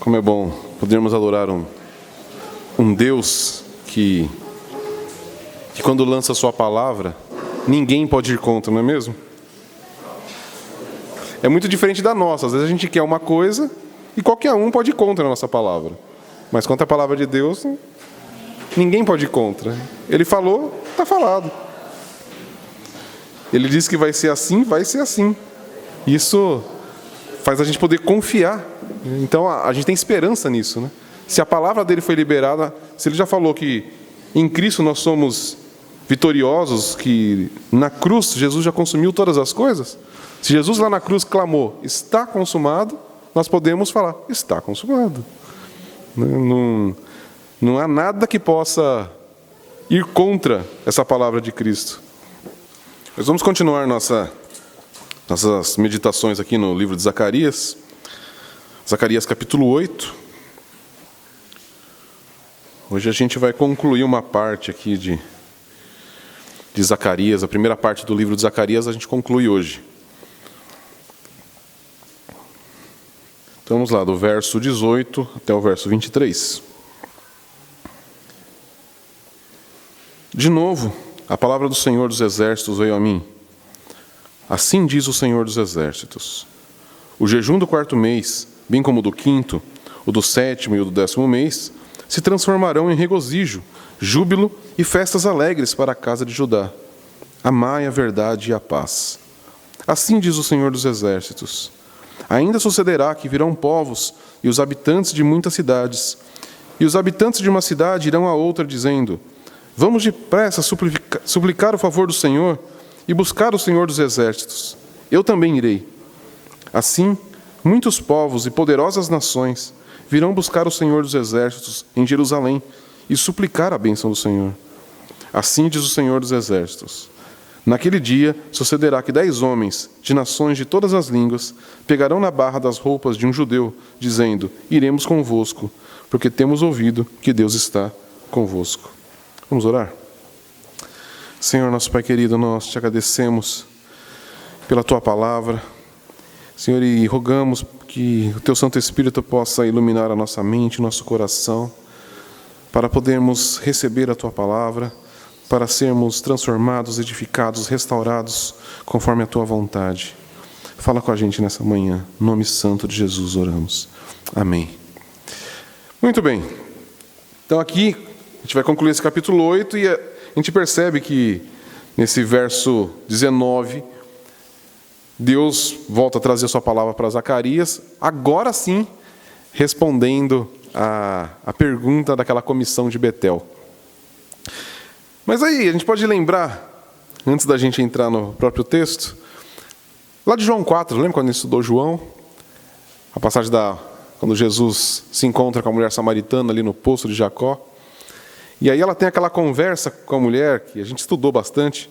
Como é bom podermos adorar um Deus que quando lança a sua palavra, ninguém pode ir contra, não é mesmo? É muito diferente da nossa. Às vezes a gente quer uma coisa e qualquer um pode ir contra a nossa palavra. Mas contra a palavra de Deus, ninguém pode ir contra. Ele falou, está falado. Ele disse que vai ser assim, vai ser assim. Isso faz a gente poder confiar. Então a gente tem esperança nisso, né? Se a palavra dele foi liberada, se ele já falou que em Cristo nós somos vitoriosos, que na cruz Jesus já consumiu todas as coisas, se Jesus lá na cruz clamou, está consumado, nós podemos falar, está consumado. Não há nada que possa ir contra essa palavra de Cristo. Mas vamos continuar nossas meditações aqui no livro de Zacarias. Zacarias capítulo 8. Hoje a gente vai concluir uma parte aqui de Zacarias. A primeira parte do livro de Zacarias a gente conclui hoje. Então vamos lá, do verso 18 até o verso 23. De novo, a palavra do Senhor dos Exércitos veio a mim. Assim diz o Senhor dos Exércitos: o jejum do 4º mês, bem como o do 5º, o do 7º e o do 10º mês, se transformarão em regozijo, júbilo e festas alegres para a casa de Judá. Amai a verdade e a paz. Assim diz o Senhor dos Exércitos: ainda sucederá que virão povos e os habitantes de muitas cidades, e os habitantes de uma cidade irão a outra, dizendo: vamos depressa suplicar o favor do Senhor e buscar o Senhor dos Exércitos. Eu também irei. Assim, muitos povos e poderosas nações virão buscar o Senhor dos Exércitos em Jerusalém e suplicar a bênção do Senhor. Assim diz o Senhor dos Exércitos: naquele dia sucederá que 10 homens de nações de todas as línguas pegarão na barra das roupas de um judeu, dizendo: iremos convosco, porque temos ouvido que Deus está convosco. Vamos orar? Senhor, nosso Pai querido, nós te agradecemos pela Tua palavra, Senhor, e rogamos que o Teu Santo Espírito possa iluminar a nossa mente, nosso coração, para podermos receber a Tua palavra, para sermos transformados, edificados, restaurados, conforme a Tua vontade. Fala com a gente nessa manhã, em nome santo de Jesus oramos. Amém. Muito bem, então aqui a gente vai concluir esse capítulo 8 e a gente percebe que nesse verso 19, Deus volta a trazer a sua palavra para Zacarias, agora sim, respondendo a pergunta daquela comissão de Betel. Mas aí, a gente pode lembrar, antes da gente entrar no próprio texto, lá de João 4, lembra quando a gente estudou João? A passagem quando Jesus se encontra com a mulher samaritana ali no poço de Jacó. E aí ela tem aquela conversa com a mulher, que a gente estudou bastante,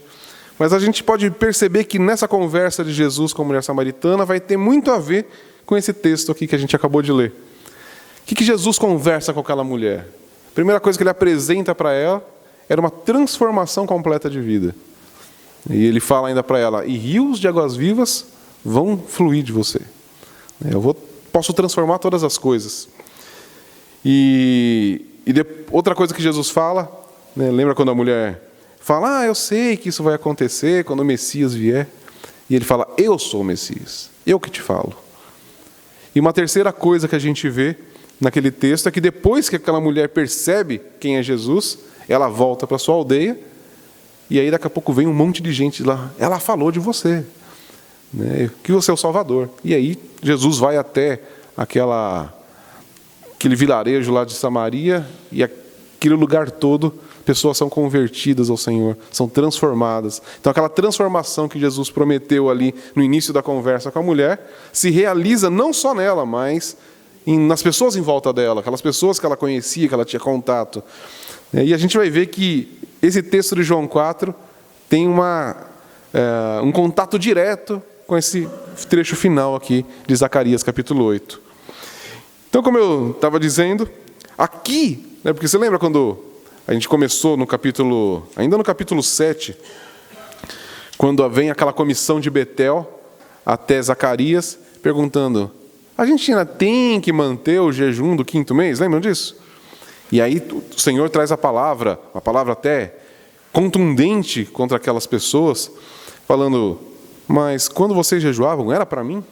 mas a gente pode perceber que nessa conversa de Jesus com a mulher samaritana vai ter muito a ver com esse texto aqui que a gente acabou de ler. O que Jesus conversa com aquela mulher? A primeira coisa que ele apresenta para ela era uma transformação completa de vida. E ele fala ainda para ela: e rios de águas vivas vão fluir de você. Posso transformar todas as coisas. Outra coisa que Jesus fala, né, lembra quando a mulher fala: eu sei que isso vai acontecer quando o Messias vier. E ele fala: eu sou o Messias, eu que te falo. E uma terceira coisa que a gente vê naquele texto é que depois que aquela mulher percebe quem é Jesus, ela volta para sua aldeia, e aí daqui a pouco vem um monte de gente lá: ela falou de você, né, que você é o Salvador. E aí Jesus vai até aquele vilarejo lá de Samaria, e aquele lugar todo, pessoas são convertidas ao Senhor, são transformadas. Então aquela transformação que Jesus prometeu ali no início da conversa com a mulher, se realiza não só nela, mas nas pessoas em volta dela, aquelas pessoas que ela conhecia, que ela tinha contato. E a gente vai ver que esse texto de João 4 tem um contato direto com esse trecho final aqui de Zacarias capítulo 8. Então, como eu estava dizendo, aqui, né, porque você lembra quando a gente começou ainda no capítulo 7, quando vem aquela comissão de Betel até Zacarias, perguntando: A gente ainda tem que manter o jejum do 5º mês, lembram disso? E aí o Senhor traz uma palavra até contundente contra aquelas pessoas, falando, mas quando vocês jejuavam, era para mim?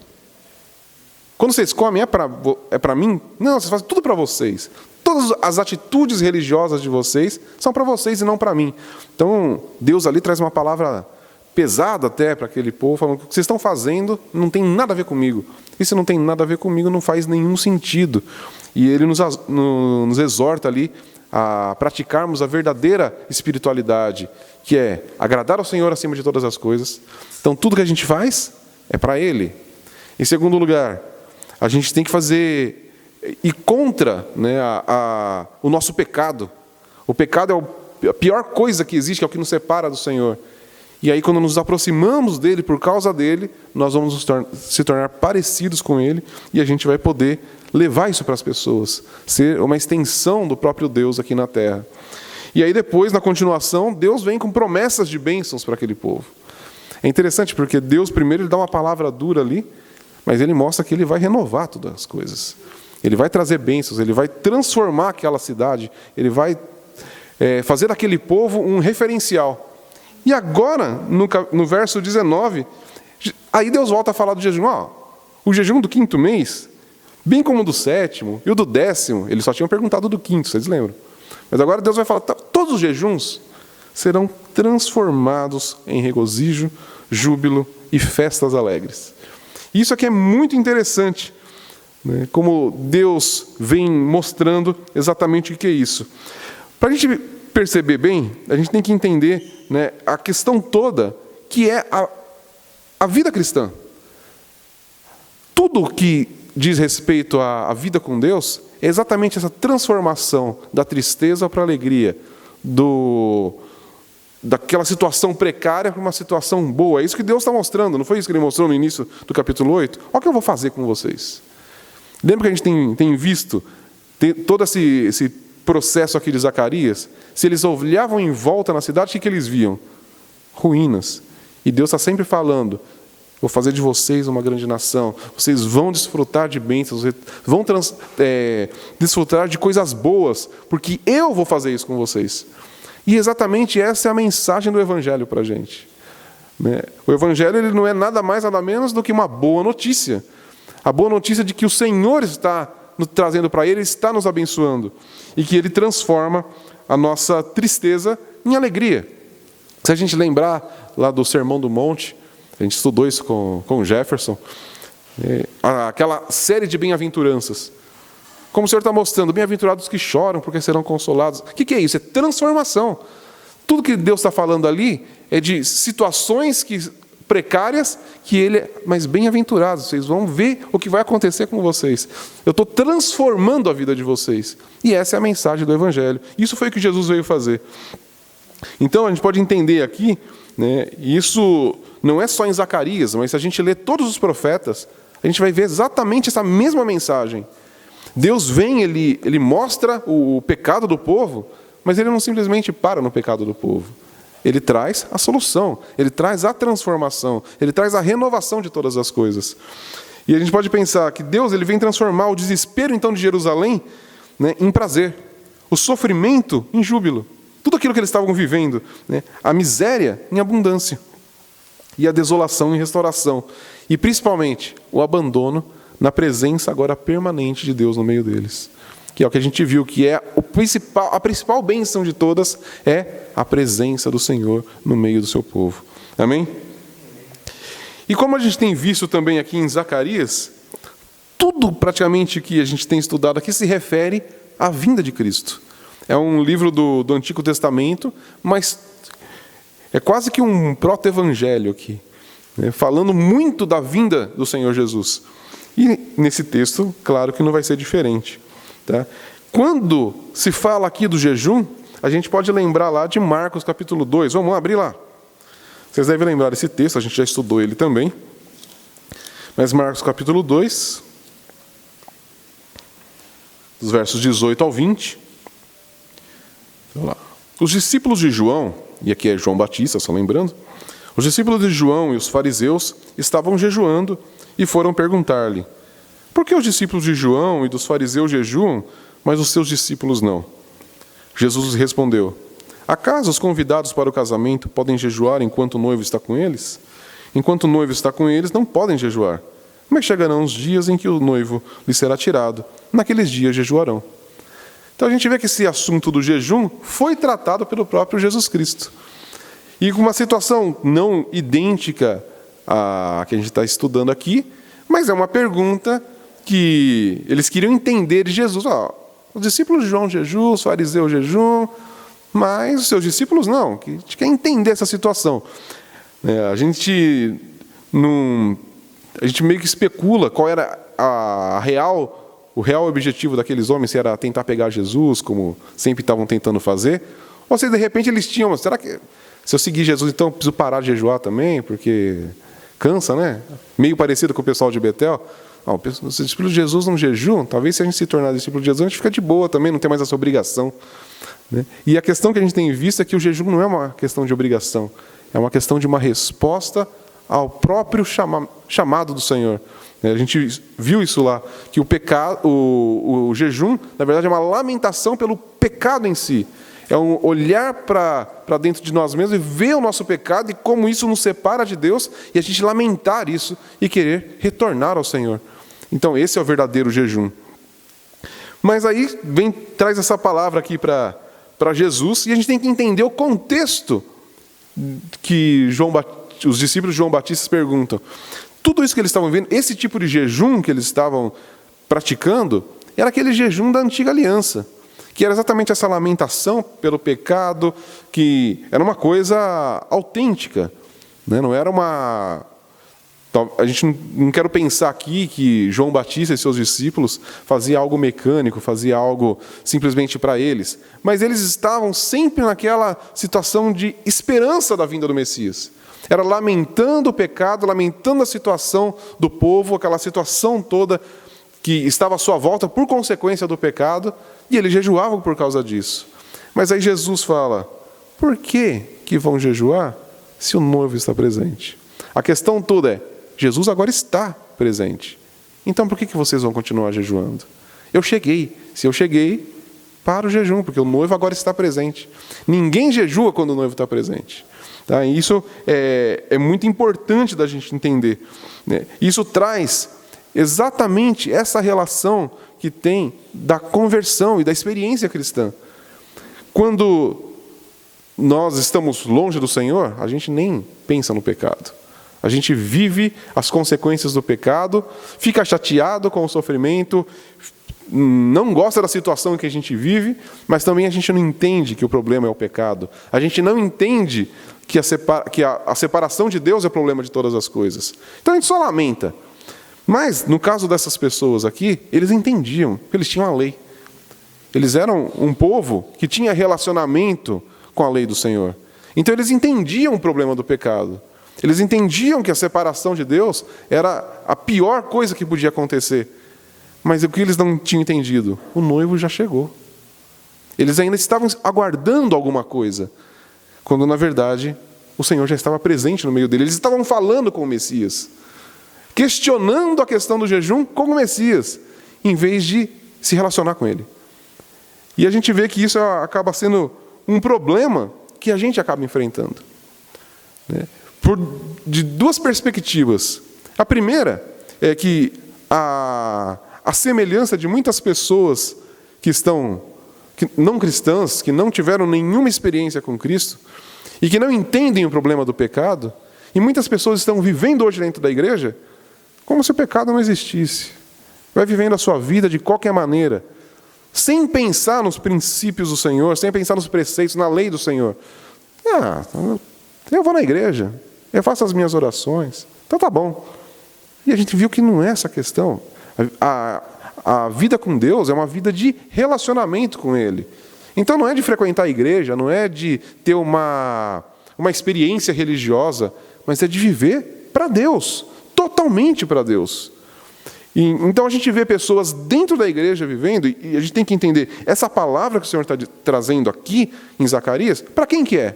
Quando vocês comem, é para mim? Não, vocês fazem tudo para vocês. Todas as atitudes religiosas de vocês são para vocês e não para mim. Então, Deus ali traz uma palavra pesada até para aquele povo, falando que o que vocês estão fazendo não tem nada a ver comigo. E se não tem nada a ver comigo, não faz nenhum sentido. E Ele nos exorta ali a praticarmos a verdadeira espiritualidade, que é agradar ao Senhor acima de todas as coisas. Então, tudo que a gente faz é para Ele. Em segundo lugar, a gente tem que fazer e contra, né, o nosso pecado. O pecado é a pior coisa que existe, é o que nos separa do Senhor. E aí, quando nos aproximamos dele, por causa dele, nós vamos se tornar parecidos com ele, e a gente vai poder levar isso para as pessoas, ser uma extensão do próprio Deus aqui na terra. E aí depois, na continuação, Deus vem com promessas de bênçãos para aquele povo. É interessante, porque Deus primeiro ele dá uma palavra dura ali, mas Ele mostra que Ele vai renovar todas as coisas. Ele vai trazer bênçãos, Ele vai transformar aquela cidade, Ele vai fazer daquele povo um referencial. E agora, no verso 19, aí Deus volta a falar do jejum. O jejum do 5º mês, bem como o do 7º e o do 10º, eles só tinham perguntado do 5º, vocês lembram? Mas agora Deus vai falar, todos os jejuns serão transformados em regozijo, júbilo e festas alegres. Isso aqui é muito interessante, né? Como Deus vem mostrando exatamente o que é isso. Para a gente perceber bem, a gente tem que entender, né, a questão toda que é a vida cristã. Tudo que diz respeito à vida com Deus é exatamente essa transformação da tristeza para a alegria, daquela situação precária para uma situação boa. É isso que Deus está mostrando, não foi isso que Ele mostrou no início do capítulo 8? Olha o que eu vou fazer com vocês. Lembra que a gente tem visto todo esse processo aqui de Zacarias? Se eles olhavam em volta na cidade, o que eles viam? Ruínas. E Deus está sempre falando, vou fazer de vocês uma grande nação, vocês vão desfrutar de bênçãos, vão desfrutar de coisas boas, porque eu vou fazer isso com vocês. E exatamente essa é a mensagem do Evangelho para a gente. O Evangelho ele não é nada mais, nada menos do que uma boa notícia. A boa notícia de que o Senhor está nos trazendo para Ele, está nos abençoando. E que Ele transforma a nossa tristeza em alegria. Se a gente lembrar lá do Sermão do Monte, a gente estudou isso com o Jefferson, aquela série de bem-aventuranças. Como o Senhor está mostrando, bem-aventurados que choram, porque serão consolados. O que é isso? É transformação. Tudo que Deus está falando ali é de situações precárias mas bem-aventurados. Vocês vão ver o que vai acontecer com vocês. Eu estou transformando a vida de vocês. E essa é a mensagem do Evangelho. Isso foi o que Jesus veio fazer. Então, a gente pode entender aqui, né, isso não é só em Zacarias, mas se a gente ler todos os profetas, a gente vai ver exatamente essa mesma mensagem. Deus vem, ele mostra o pecado do povo, mas Ele não simplesmente para no pecado do povo. Ele traz a solução, Ele traz a transformação, Ele traz a renovação de todas as coisas. E a gente pode pensar que Deus ele vem transformar o desespero então de Jerusalém, né, em prazer, o sofrimento em júbilo, tudo aquilo que eles estavam vivendo, né, a miséria em abundância, e a desolação em restauração, e principalmente o abandono na presença agora permanente de Deus no meio deles. Que é o que a gente viu, que é a principal bênção de todas, é a presença do Senhor no meio do seu povo. Amém? E como a gente tem visto também aqui em Zacarias, tudo praticamente que a gente tem estudado aqui se refere à vinda de Cristo. É um livro do Antigo Testamento, mas é quase que um proto-evangelho aqui, né, falando muito da vinda do Senhor Jesus. E nesse texto, claro que não vai ser diferente. Tá? Quando se fala aqui do jejum, a gente pode lembrar lá de Marcos capítulo 2. Vamos abrir lá. Vocês devem lembrar desse texto, a gente já estudou ele também. Mas Marcos capítulo 2, dos versos 18 ao 20. Vamos lá. Os discípulos de João, e aqui é João Batista, só lembrando, os discípulos de João e os fariseus estavam jejuando e foram perguntar-lhe: por que os discípulos de João e dos fariseus jejuam, mas os seus discípulos não? Jesus respondeu: acaso os convidados para o casamento podem jejuar enquanto o noivo está com eles? Enquanto o noivo está com eles, não podem jejuar. Mas chegarão os dias em que o noivo lhe será tirado. Naqueles dias jejuarão. Então a gente vê que esse assunto do jejum foi tratado pelo próprio Jesus Cristo. E com uma situação não idêntica à que a gente está estudando aqui, mas é uma pergunta que eles queriam entender de Jesus. Os discípulos de João jejuam, os fariseus jejuam, mas os seus discípulos não. A gente quer entender essa situação. A gente meio que especula qual era o real objetivo daqueles homens, se era tentar pegar Jesus, como sempre estavam tentando fazer, ou se de repente eles tinham, será que se eu seguir Jesus, então eu preciso parar de jejuar também, porque cansa, né? Meio parecido com o pessoal de Betel. Os discípulos de Jesus não jejuam, talvez se a gente se tornar discípulo de Jesus, a gente fica de boa também, não tem mais essa obrigação. Né? E a questão que a gente tem visto é que o jejum não é uma questão de obrigação, é uma questão de uma resposta ao próprio chamado do Senhor. A gente viu isso lá, que o jejum, na verdade, é uma lamentação pelo pecado em si. É um olhar para dentro de nós mesmos e ver o nosso pecado e como isso nos separa de Deus, e a gente lamentar isso e querer retornar ao Senhor. Então, esse é o verdadeiro jejum. Mas aí traz essa palavra aqui para Jesus, e a gente tem que entender o contexto que os discípulos de João Batista perguntam. Tudo isso que eles estavam vendo, esse tipo de jejum que eles estavam praticando, era aquele jejum da antiga aliança, que era exatamente essa lamentação pelo pecado, que era uma coisa autêntica, né? Não era uma... A gente não quer pensar aqui que João Batista e seus discípulos faziam algo mecânico, faziam algo simplesmente para eles, mas eles estavam sempre naquela situação de esperança da vinda do Messias. Era lamentando o pecado, lamentando a situação do povo, aquela situação toda que estava à sua volta por consequência do pecado, e eles jejuavam por causa disso. Mas aí Jesus fala: por que vão jejuar se o noivo está presente? A questão toda é: Jesus agora está presente. Então por que vocês vão continuar jejuando? Eu cheguei. Se eu cheguei, para o jejum, porque o noivo agora está presente. Ninguém jejua quando o noivo está presente. Tá? E isso é muito importante da gente entender. Né? Isso traz exatamente essa relação que tem da conversão e da experiência cristã. Quando nós estamos longe do Senhor, a gente nem pensa no pecado. A gente vive as consequências do pecado, fica chateado com o sofrimento, não gosta da situação em que a gente vive, mas também a gente não entende que o problema é o pecado. A gente não entende que a separação de Deus é o problema de todas as coisas. Então a gente só lamenta. Mas, no caso dessas pessoas aqui, eles entendiam, eles tinham a lei. Eles eram um povo que tinha relacionamento com a lei do Senhor. Então eles entendiam o problema do pecado. Eles entendiam que a separação de Deus era a pior coisa que podia acontecer. Mas o que eles não tinham entendido? O noivo já chegou. Eles ainda estavam aguardando alguma coisa, quando, na verdade, o Senhor já estava presente no meio deles. Eles estavam falando com o Messias, questionando a questão do jejum com o Messias, em vez de se relacionar com ele. E a gente vê que isso acaba sendo um problema que a gente acaba enfrentando. De duas perspectivas. A primeira é que a semelhança de muitas pessoas que não cristãs, que não tiveram nenhuma experiência com Cristo e que não entendem o problema do pecado, e muitas pessoas estão vivendo hoje dentro da igreja como se o pecado não existisse. Vai vivendo a sua vida de qualquer maneira, sem pensar nos princípios do Senhor, sem pensar nos preceitos, na lei do Senhor. Eu vou na igreja, eu faço as minhas orações, então tá bom. E a gente viu que não é essa a questão. A vida com Deus é uma vida de relacionamento com Ele. Então não é de frequentar a igreja, não é de ter uma experiência religiosa, mas é de viver para Deus, totalmente para Deus. Então a gente vê pessoas dentro da igreja vivendo, e a gente tem que entender, essa palavra que o Senhor está trazendo aqui em Zacarias, para quem que é?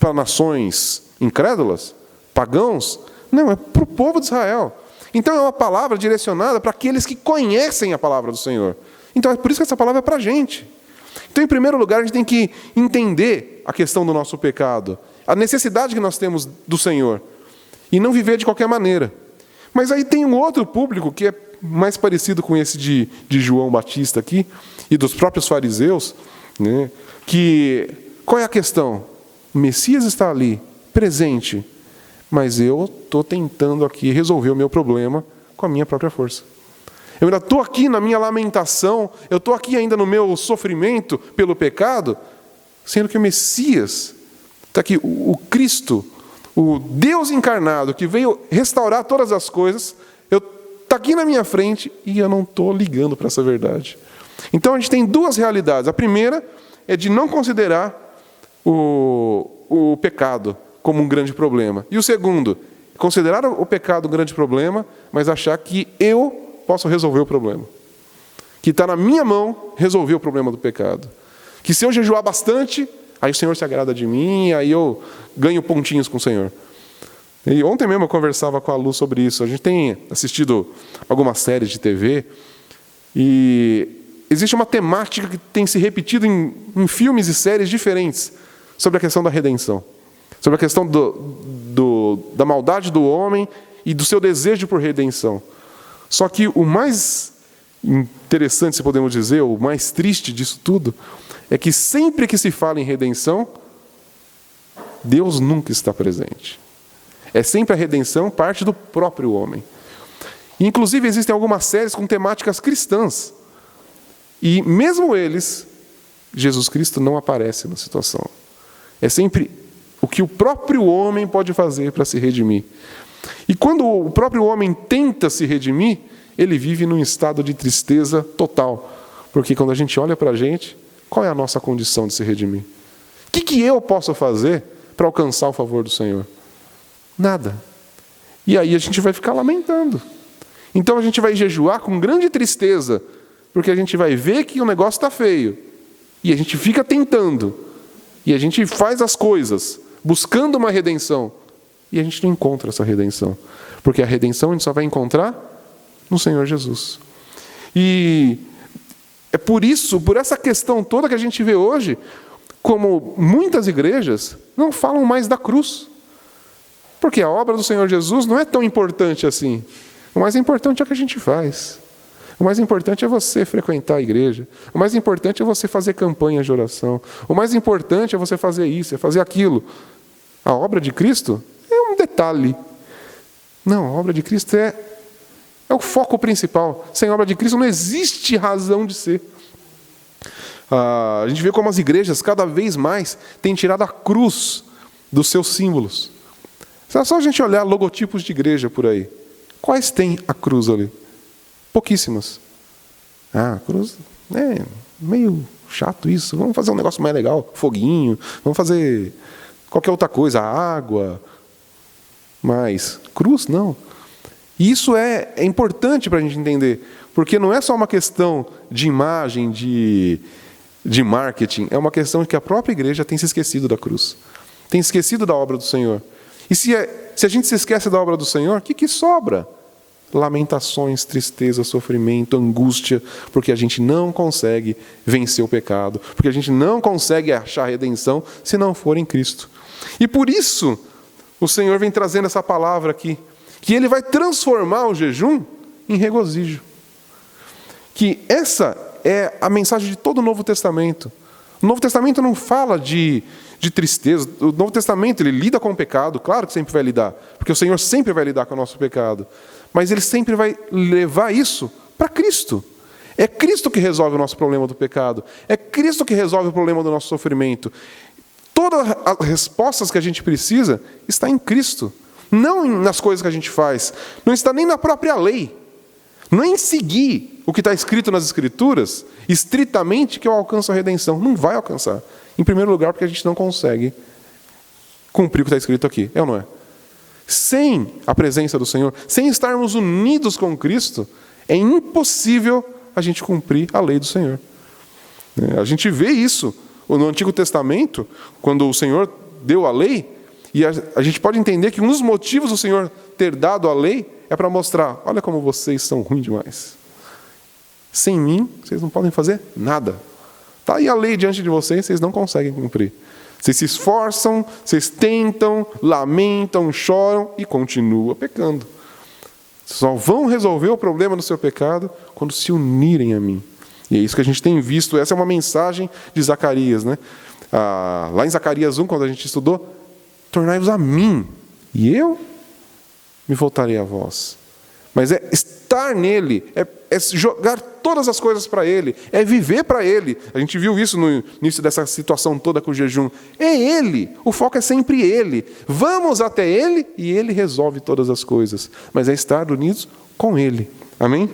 Para nações incrédulas? Pagãos? Não, é para o povo de Israel. Então é uma palavra direcionada para aqueles que conhecem a palavra do Senhor. Então é por isso que essa palavra é para a gente. Então, em primeiro lugar, a gente tem que entender a questão do nosso pecado, a necessidade que nós temos do Senhor, e não viver de qualquer maneira. Mas aí tem um outro público que é mais parecido com esse de João Batista aqui, e dos próprios fariseus, né, que, qual é a questão? O Messias está ali, presente, mas eu estou tentando aqui resolver o meu problema com a minha própria força. Eu ainda estou aqui na minha lamentação, eu estou aqui ainda no meu sofrimento pelo pecado, sendo que o Messias está aqui, o Cristo, o Deus encarnado, que veio restaurar todas as coisas, está aqui na minha frente e eu não estou ligando para essa verdade. Então a gente tem duas realidades. A primeira é de não considerar o pecado como um grande problema. E o segundo, considerar o pecado um grande problema, mas achar que eu posso resolver o problema. Que está na minha mão resolver o problema do pecado. Que se eu jejuar bastante, aí o Senhor se agrada de mim, aí eu ganho pontinhos com o Senhor. E ontem mesmo eu conversava com a Lu sobre isso. A gente tem assistido algumas séries de TV e existe uma temática que tem se repetido em filmes e séries diferentes sobre a questão da redenção. Sobre a questão da maldade do homem e do seu desejo por redenção. Só que o mais interessante, se podemos dizer, o mais triste disso tudo, é que sempre que se fala em redenção, Deus nunca está presente. É sempre a redenção parte do próprio homem. E, inclusive, existem algumas séries com temáticas cristãs. E, mesmo eles, Jesus Cristo não aparece na situação. É sempre o que o próprio homem pode fazer para se redimir. E quando o próprio homem tenta se redimir, ele vive num estado de tristeza total. Porque quando a gente olha para a gente, qual é a nossa condição de se redimir? O que eu posso fazer para alcançar o favor do Senhor? Nada. E aí a gente vai ficar lamentando. Então a gente vai jejuar com grande tristeza, porque a gente vai ver que o negócio está feio. E a gente fica tentando. E a gente faz as coisas, buscando uma redenção. E a gente não encontra essa redenção. Porque a redenção a gente só vai encontrar no Senhor Jesus. E é por isso, por essa questão toda que a gente vê hoje, como muitas igrejas não falam mais da cruz. Porque a obra do Senhor Jesus não é tão importante assim. O mais importante é o que a gente faz. O mais importante é você frequentar a igreja. O mais importante é você fazer campanha de oração. O mais importante é você fazer isso, é fazer aquilo. A obra de Cristo é um detalhe. Não, a obra de Cristo é o foco principal. Sem a obra de Cristo não existe razão de ser. A gente vê como as igrejas cada vez mais têm tirado a cruz dos seus símbolos. É só a gente olhar logotipos de igreja por aí. Quais tem a cruz ali? Pouquíssimas. A cruz é meio chato isso. Vamos fazer um negócio mais legal, foguinho. Vamos fazer qualquer outra coisa, água. Mas cruz, não. E isso é importante para a gente entender. Porque não é só uma questão de imagem, de marketing. É uma questão de que a própria igreja tem se esquecido da cruz. Tem esquecido da obra do Senhor. E se a gente se esquece da obra do Senhor, o que sobra? Lamentações, tristeza, sofrimento, angústia, porque a gente não consegue vencer o pecado, porque a gente não consegue achar redenção se não for em Cristo. E por isso, o Senhor vem trazendo essa palavra aqui, que Ele vai transformar o jejum em regozijo. Que essa é a mensagem de todo o Novo Testamento. O Novo Testamento não fala de tristeza. O Novo Testamento, ele lida com o pecado, claro que sempre vai lidar, porque o Senhor sempre vai lidar com o nosso pecado, mas Ele sempre vai levar isso para Cristo. É Cristo que resolve o nosso problema do pecado, é Cristo que resolve o problema do nosso sofrimento. Todas as respostas que a gente precisa está em Cristo, não nas coisas que a gente faz, não está nem na própria lei, não é em seguir o que está escrito nas Escrituras, estritamente que eu alcanço a redenção. Não vai alcançar. Em primeiro lugar, porque a gente não consegue cumprir o que está escrito aqui. É ou não é? Sem a presença do Senhor, sem estarmos unidos com Cristo, é impossível a gente cumprir a lei do Senhor. A gente vê isso no Antigo Testamento, quando o Senhor deu a lei, e a gente pode entender que um dos motivos do Senhor ter dado a lei É para mostrar, olha como vocês são ruins demais. Sem mim, vocês não podem fazer nada. Está aí a lei diante de vocês, vocês não conseguem cumprir. Vocês se esforçam, vocês tentam, lamentam, choram e continuam pecando. Só vão resolver o problema do seu pecado quando se unirem a mim. E é isso que a gente tem visto. Essa é uma mensagem de Zacarias, né? Lá em Zacarias 1, quando a gente estudou, tornai-vos a mim, e eu me voltarei a vós. Mas é estar nele, é jogar todas as coisas para ele, é viver para ele. A gente viu isso no início dessa situação toda com o jejum. É ele, o foco é sempre ele. Vamos até ele e ele resolve todas as coisas. Mas é estar unidos com ele. Amém?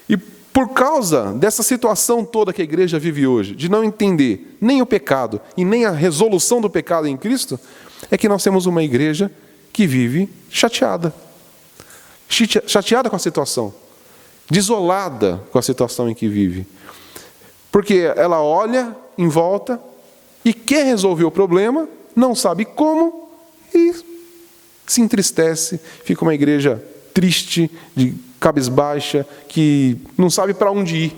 E por causa dessa situação toda que a igreja vive hoje, de não entender nem o pecado e nem a resolução do pecado em Cristo, é que nós temos uma igreja que vive chateada com a situação, desolada com a situação em que vive. Porque ela olha em volta e quer resolver o problema, não sabe como e se entristece, fica uma igreja triste, de cabisbaixa, que não sabe para onde ir.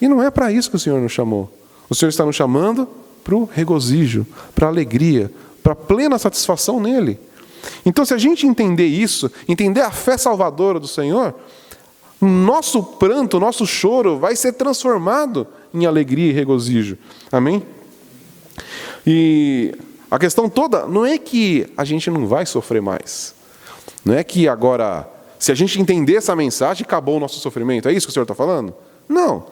E não é para isso que o Senhor nos chamou. O Senhor está nos chamando para o regozijo, para a alegria, para a plena satisfação nele. Então, se a gente entender isso, entender a fé salvadora do Senhor, nosso pranto, nosso choro vai ser transformado em alegria e regozijo. Amém? E a questão toda não é que a gente não vai sofrer mais. Não é que agora, se a gente entender essa mensagem, acabou o nosso sofrimento. É isso que o Senhor está falando? Não.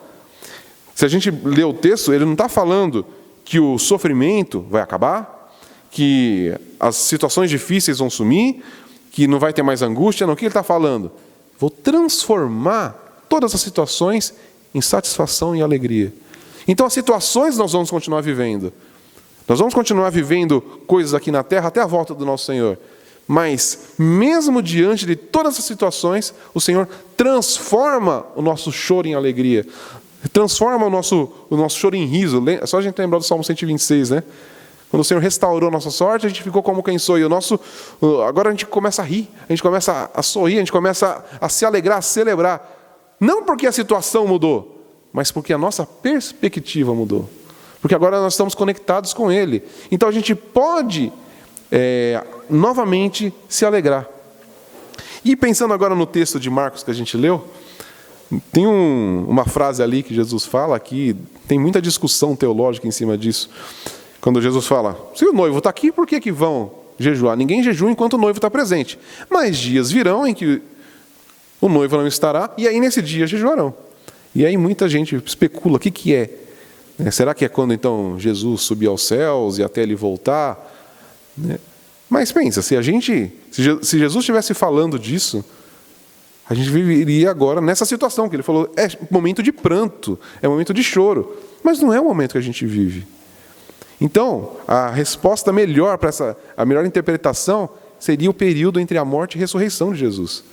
Se a gente lê o texto, ele não está falando que o sofrimento vai acabar, que as situações difíceis vão sumir, que não vai ter mais angústia. Não, o que ele está falando? Vou transformar todas as situações em satisfação e alegria. Então, as situações nós vamos continuar vivendo. Nós vamos continuar vivendo coisas aqui na terra até a volta do nosso Senhor. Mas, mesmo diante de todas essas situações, o Senhor transforma o nosso choro em alegria. Transforma o nosso choro em riso. É só a gente lembrar do Salmo 126, né? Quando o Senhor restaurou a nossa sorte, a gente ficou como quem sou. E agora a gente começa a rir, a gente começa a sorrir, a gente começa a se alegrar, a celebrar. Não porque a situação mudou, mas porque a nossa perspectiva mudou. Porque agora nós estamos conectados com Ele. Então a gente pode novamente se alegrar. E pensando agora no texto de Marcos que a gente leu, tem uma frase ali que Jesus fala, que tem muita discussão teológica em cima disso. Quando Jesus fala, se o noivo está aqui, por que vão jejuar? Ninguém jejua enquanto o noivo está presente. Mas dias virão em que o noivo não estará, e aí nesse dia jejuarão. E aí muita gente especula, o que é? Será que é quando então Jesus subir aos céus e até ele voltar? Mas pensa, se Jesus estivesse falando disso, a gente viveria agora nessa situação que ele falou, é momento de pranto, é momento de choro. Mas não é o momento que a gente vive. Então, a resposta melhor a melhor interpretação seria o período entre a morte e a ressurreição de Jesus.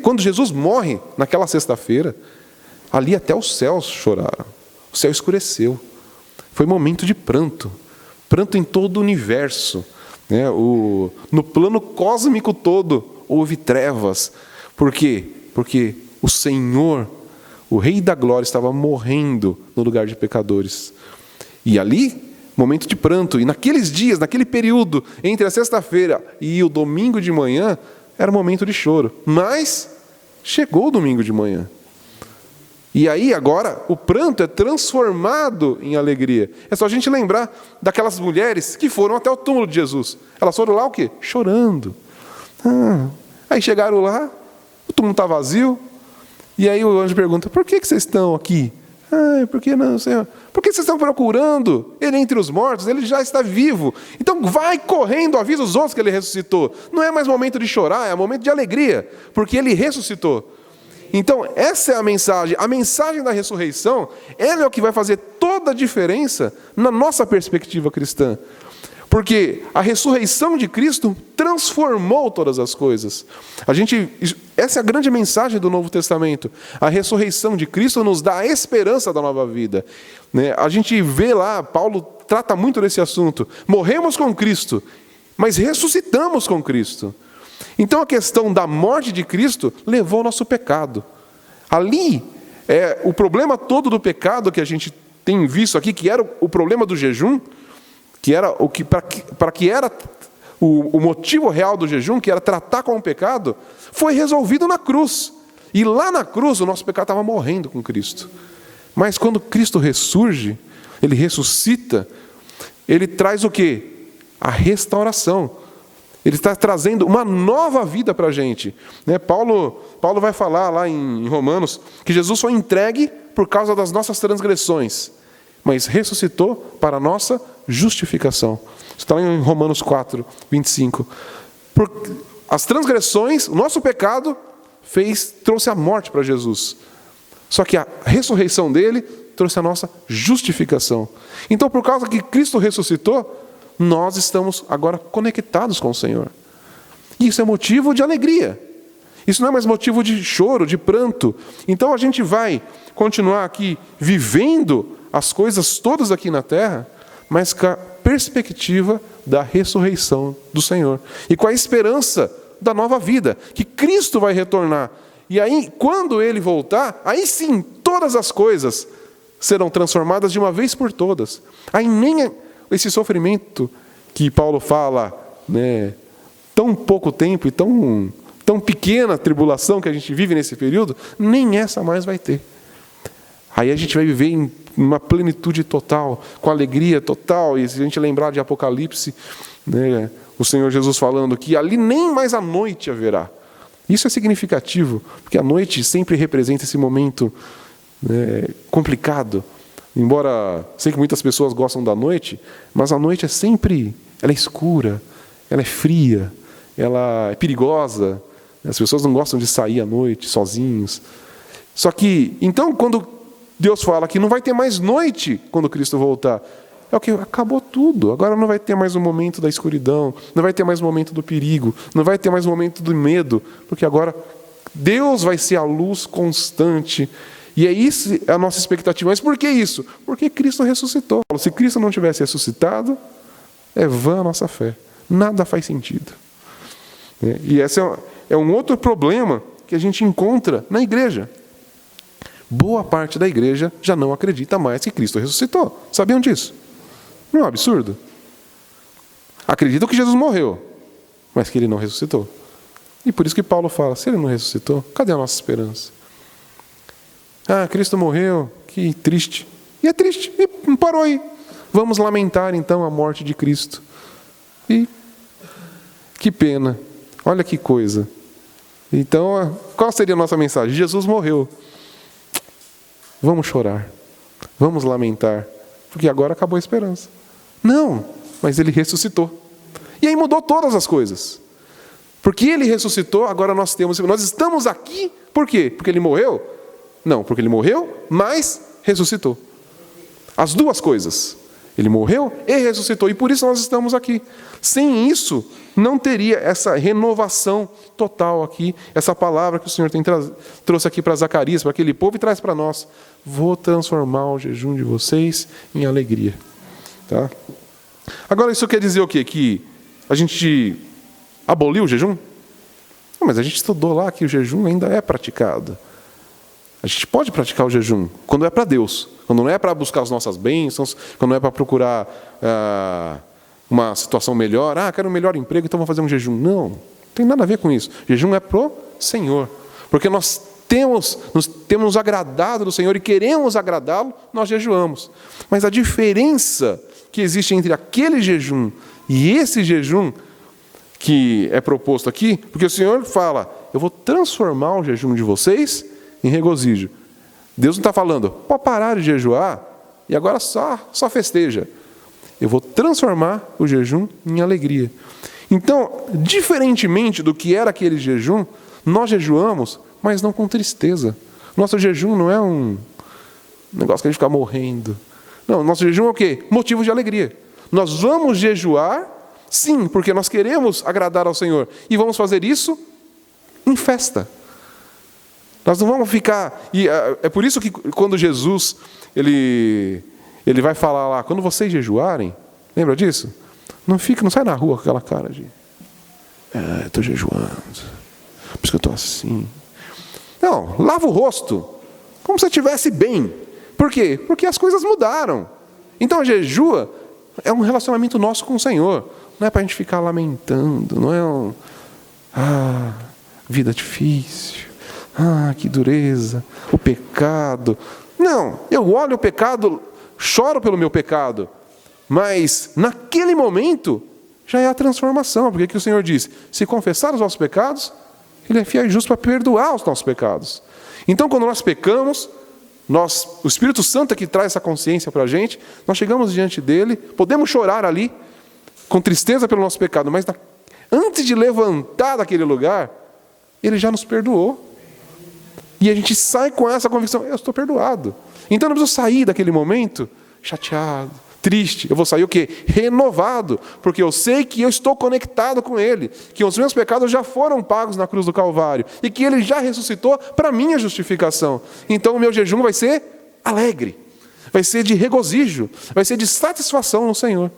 Quando Jesus morre, naquela sexta-feira, ali até os céus choraram. O céu escureceu. Foi momento de pranto. Pranto em todo o universo. No plano cósmico todo, houve trevas. Por quê? Porque o Senhor, o Rei da Glória, estava morrendo no lugar de pecadores. E ali, momento de pranto. E naqueles dias, naquele período, entre a sexta-feira e o domingo de manhã, era momento de choro. Mas chegou o domingo de manhã. E aí, agora, o pranto é transformado em alegria. É só a gente lembrar daquelas mulheres que foram até o túmulo de Jesus. Elas foram lá o quê? Chorando. Aí chegaram lá, o túmulo está vazio. E aí o anjo pergunta, por que vocês estão aqui? Por que não, Senhor? Por que vocês estão procurando ele entre os mortos? Ele já está vivo. Então vai correndo, avisa os outros que ele ressuscitou. Não é mais momento de chorar, é momento de alegria, porque ele ressuscitou. Então essa é a mensagem. A mensagem da ressurreição, ela é o que vai fazer toda a diferença na nossa perspectiva cristã. Porque a ressurreição de Cristo transformou todas as coisas. Essa é a grande mensagem do Novo Testamento. A ressurreição de Cristo nos dá a esperança da nova vida. A gente vê lá, Paulo trata muito desse assunto. Morremos com Cristo, mas ressuscitamos com Cristo. Então a questão da morte de Cristo levou ao nosso pecado. Ali, o problema todo do pecado que a gente tem visto aqui, que era o problema do jejum, que era o motivo real do jejum, que era tratar com o pecado, foi resolvido na cruz. E lá na cruz o nosso pecado estava morrendo com Cristo. Mas quando Cristo ressurge, Ele ressuscita, Ele traz o quê? A restauração. Ele está trazendo uma nova vida para a gente. Paulo vai falar lá em Romanos que Jesus foi entregue por causa das nossas transgressões, mas ressuscitou para a nossa justificação. Está lá em Romanos 4, 25. As transgressões, o nosso pecado, trouxe a morte para Jesus. Só que a ressurreição dele trouxe a nossa justificação. Então, por causa que Cristo ressuscitou, nós estamos agora conectados com o Senhor. E isso é motivo de alegria. Isso não é mais motivo de choro, de pranto. Então a gente vai continuar aqui vivendo as coisas todas aqui na terra, mas com a perspectiva da ressurreição do Senhor. E com a esperança da nova vida, que Cristo vai retornar. E aí, quando Ele voltar, aí sim, todas as coisas serão transformadas de uma vez por todas. Aí nem esse sofrimento que Paulo fala, tão pouco tempo e tão pequena tribulação que a gente vive nesse período, nem essa mais vai ter. Aí a gente vai viver em uma plenitude total, com alegria total. E se a gente lembrar de Apocalipse, o Senhor Jesus falando que ali nem mais a noite haverá. Isso é significativo, porque a noite sempre representa esse momento complicado. Embora sei que muitas pessoas gostam da noite, mas a noite ela é escura, ela é fria, ela é perigosa. As pessoas não gostam de sair à noite sozinhos. Só que, então, quando Deus fala que não vai ter mais noite quando Cristo voltar, é o que? Acabou tudo. Agora não vai ter mais o momento da escuridão, não vai ter mais o momento do perigo, não vai ter mais o momento do medo, porque agora Deus vai ser a luz constante. E é isso a nossa expectativa. Mas por que isso? Porque Cristo ressuscitou. Se Cristo não tivesse ressuscitado, é vã a nossa fé. Nada faz sentido. E esse é um outro problema que a gente encontra na igreja. Boa parte da igreja já não acredita mais que Cristo ressuscitou. Sabiam disso? Não é um absurdo? Acreditam que Jesus morreu, mas que Ele não ressuscitou. E por isso que Paulo fala, se Ele não ressuscitou, cadê a nossa esperança? Cristo morreu, que triste. E é triste, e parou aí. Vamos lamentar então a morte de Cristo. E que pena, olha que coisa. Então, qual seria a nossa mensagem? Jesus morreu. Vamos chorar, vamos lamentar, porque agora acabou a esperança. Não, mas Ele ressuscitou. E aí mudou todas as coisas. Porque Ele ressuscitou, agora nós estamos aqui, por quê? Porque Ele morreu? Não, porque Ele morreu, mas ressuscitou. As duas coisas. Ele morreu e ressuscitou, e por isso nós estamos aqui. Sem isso, não teria essa renovação total aqui, essa palavra que o Senhor trouxe aqui para Zacarias, para aquele povo, e traz para nós. Vou transformar o jejum de vocês em alegria. Tá? Agora, isso quer dizer o quê? Que a gente aboliu o jejum? Não, mas a gente estudou lá que o jejum ainda é praticado. A gente pode praticar o jejum quando é para Deus, quando não é para buscar as nossas bênçãos, quando não é para procurar uma situação melhor. Quero um melhor emprego, então vou fazer um jejum. Não tem nada a ver com isso. Jejum é pro Senhor, porque nós temos nos agradado do Senhor e queremos agradá-lo, nós jejuamos. Mas a diferença que existe entre aquele jejum e esse jejum que é proposto aqui, porque o Senhor fala, eu vou transformar o jejum de vocês em regozijo. Deus não está falando, pode parar de jejuar e agora só festeja. Eu vou transformar o jejum em alegria. Então, diferentemente do que era aquele jejum, nós jejuamos, mas não com tristeza. Nosso jejum não é um negócio que a gente fica morrendo. Não, nosso jejum é o quê? Motivo de alegria. Nós vamos jejuar, sim, porque nós queremos agradar ao Senhor. E vamos fazer isso em festa. Nós não vamos ficar... E é por isso que quando Jesus ele vai falar lá, quando vocês jejuarem, lembra disso? Não sai na rua com aquela cara de eu estou jejuando, por isso que eu estou assim. Não, lava o rosto, como se você estivesse bem. Por quê? Porque as coisas mudaram. Então a jejua é um relacionamento nosso com o Senhor. Não é para a gente ficar lamentando, não é vida difícil, que dureza, o pecado. Não, eu olho o pecado, choro pelo meu pecado, mas naquele momento já é a transformação, porque aqui o Senhor diz, se confessar os nossos pecados, Ele é fiel e justo para perdoar os nossos pecados. Então quando nós pecamos, o Espírito Santo é que traz essa consciência para a gente, nós chegamos diante dEle, podemos chorar ali, com tristeza pelo nosso pecado, mas antes de levantar daquele lugar, Ele já nos perdoou. E a gente sai com essa convicção, eu estou perdoado. Então eu não preciso sair daquele momento chateado, triste. Eu vou sair o quê? Renovado, porque eu sei que eu estou conectado com Ele, que os meus pecados já foram pagos na cruz do Calvário, e que Ele já ressuscitou para a minha justificação. Então o meu jejum vai ser alegre, vai ser de regozijo, vai ser de satisfação no Senhor,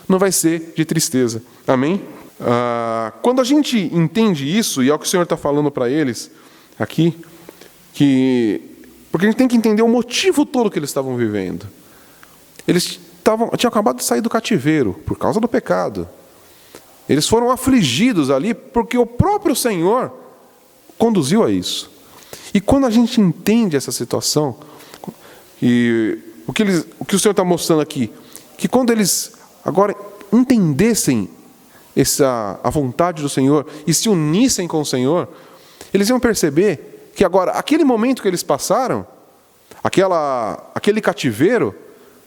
não vai ser de tristeza. Amém? Quando a gente entende isso, e é o que o Senhor está falando para eles aqui, porque a gente tem que entender o motivo todo que eles estavam vivendo. Eles tinham acabado de sair do cativeiro por causa do pecado. Eles foram afligidos ali porque o próprio Senhor conduziu a isso. E quando a gente entende essa situação, e o que o Senhor está mostrando aqui, que quando eles agora entendessem a vontade do Senhor e se unissem com o Senhor, eles iam perceber que agora, aquele momento que eles passaram, aquele cativeiro,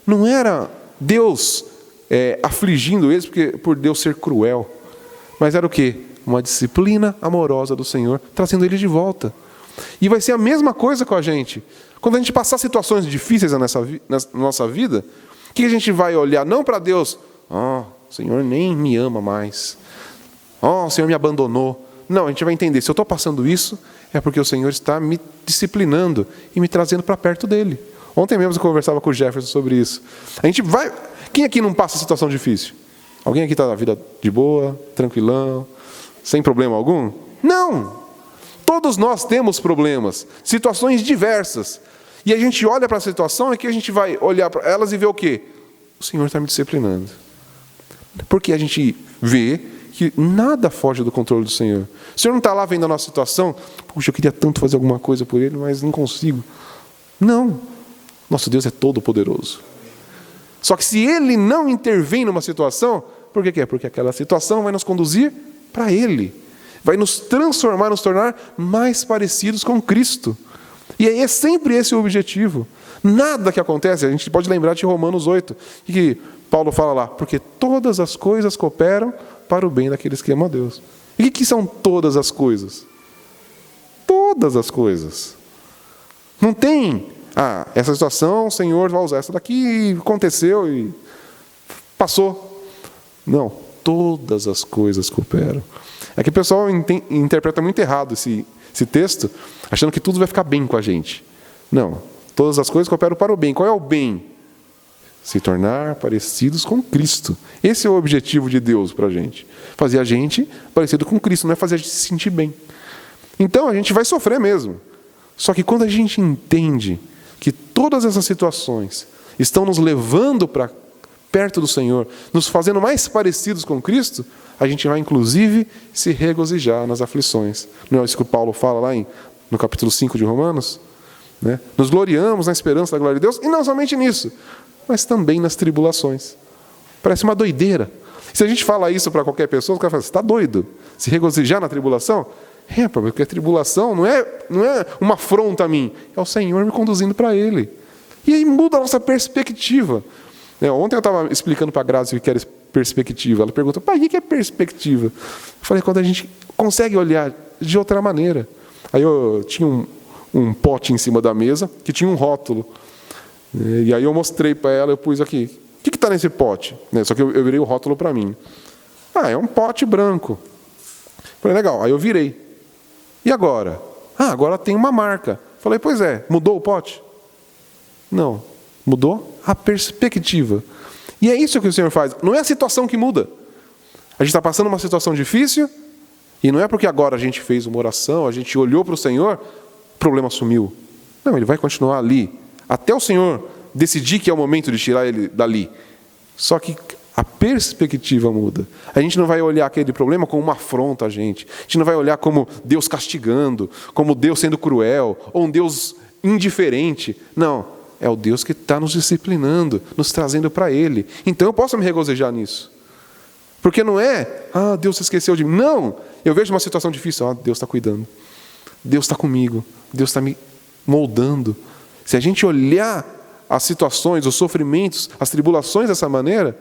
não era Deus afligindo eles por Deus ser cruel, mas era o quê? Uma disciplina amorosa do Senhor, trazendo eles de volta. E vai ser a mesma coisa com a gente. Quando a gente passar situações difíceis na nossa vida, o que a gente vai olhar? Não para Deus, o Senhor nem me ama mais, o Senhor me abandonou. Não, a gente vai entender, se eu estou passando isso, é porque o Senhor está me disciplinando e me trazendo para perto dEle. Ontem mesmo eu conversava com o Jefferson sobre isso. Quem aqui não passa situação difícil? Alguém aqui está na vida de boa, tranquilão, sem problema algum? Não! Todos nós temos problemas, situações diversas. E a gente olha para a situação e que a gente vai olhar para elas e ver o quê? O Senhor está me disciplinando. Porque a gente vê que nada foge do controle do Senhor. O Senhor não está lá vendo a nossa situação, puxa, eu queria tanto fazer alguma coisa por Ele, mas não consigo. Não. Nosso Deus é todo poderoso. Só que se Ele não intervém numa situação, por que é? Porque aquela situação vai nos conduzir para Ele. Vai nos transformar, nos tornar mais parecidos com Cristo. E é sempre esse o objetivo. Nada que acontece, a gente pode lembrar de Romanos 8, que Paulo fala lá, porque todas as coisas cooperam para o bem daqueles que amam a Deus. E o que são todas as coisas? Todas as coisas. Não tem, essa situação, o Senhor vai usar essa daqui, aconteceu e passou. Não, todas as coisas cooperam. É que o pessoal interpreta muito errado esse texto, achando que tudo vai ficar bem com a gente. Não, todas as coisas cooperam para o bem. Qual é o bem? Se tornar parecidos com Cristo. Esse é o objetivo de Deus para a gente. Fazer a gente parecido com Cristo, não é fazer a gente se sentir bem. Então a gente vai sofrer mesmo. Só que quando a gente entende que todas essas situações estão nos levando para perto do Senhor, nos fazendo mais parecidos com Cristo, a gente vai inclusive se regozijar nas aflições. Não é isso que o Paulo fala lá no capítulo 5 de Romanos? Né? Nos gloriamos na esperança da glória de Deus, e não somente nisso, mas também nas tribulações. Parece uma doideira. Se a gente fala isso para qualquer pessoa, o cara fala, você está doido? Se regozijar na tribulação? Porque a tribulação não é uma afronta a mim, é o Senhor me conduzindo para Ele. E aí muda a nossa perspectiva. Ontem eu estava explicando para a Grazi o que era perspectiva. Ela perguntou, pai, o que é perspectiva? Eu falei, quando a gente consegue olhar de outra maneira. Aí eu tinha um pote em cima da mesa que tinha um rótulo. E aí eu mostrei para ela, eu pus aqui, o que está nesse pote? Só que eu virei o rótulo para mim. É um pote branco. Falei, legal, aí eu virei. E agora? Agora tem uma marca. Falei, pois é, mudou o pote? Não, mudou a perspectiva. E é isso que o Senhor faz. Não é a situação que muda, A gente está passando uma situação difícil, e não é porque agora a gente fez uma oração, a gente olhou para o Senhor, o problema sumiu. Não, ele vai continuar ali, até o Senhor decidir que é o momento de tirar ele dali. Só que a perspectiva muda. A gente não vai olhar aquele problema como uma afronta a gente. A gente não vai olhar como Deus castigando, como Deus sendo cruel, ou um Deus indiferente. Não, é o Deus que está nos disciplinando, nos trazendo para Ele. Então eu posso me regozijar nisso. Porque não é, Deus se esqueceu de mim. Não, eu vejo uma situação difícil, Deus está cuidando. Deus está comigo, Deus está me moldando. Se a gente olhar as situações, os sofrimentos, as tribulações dessa maneira,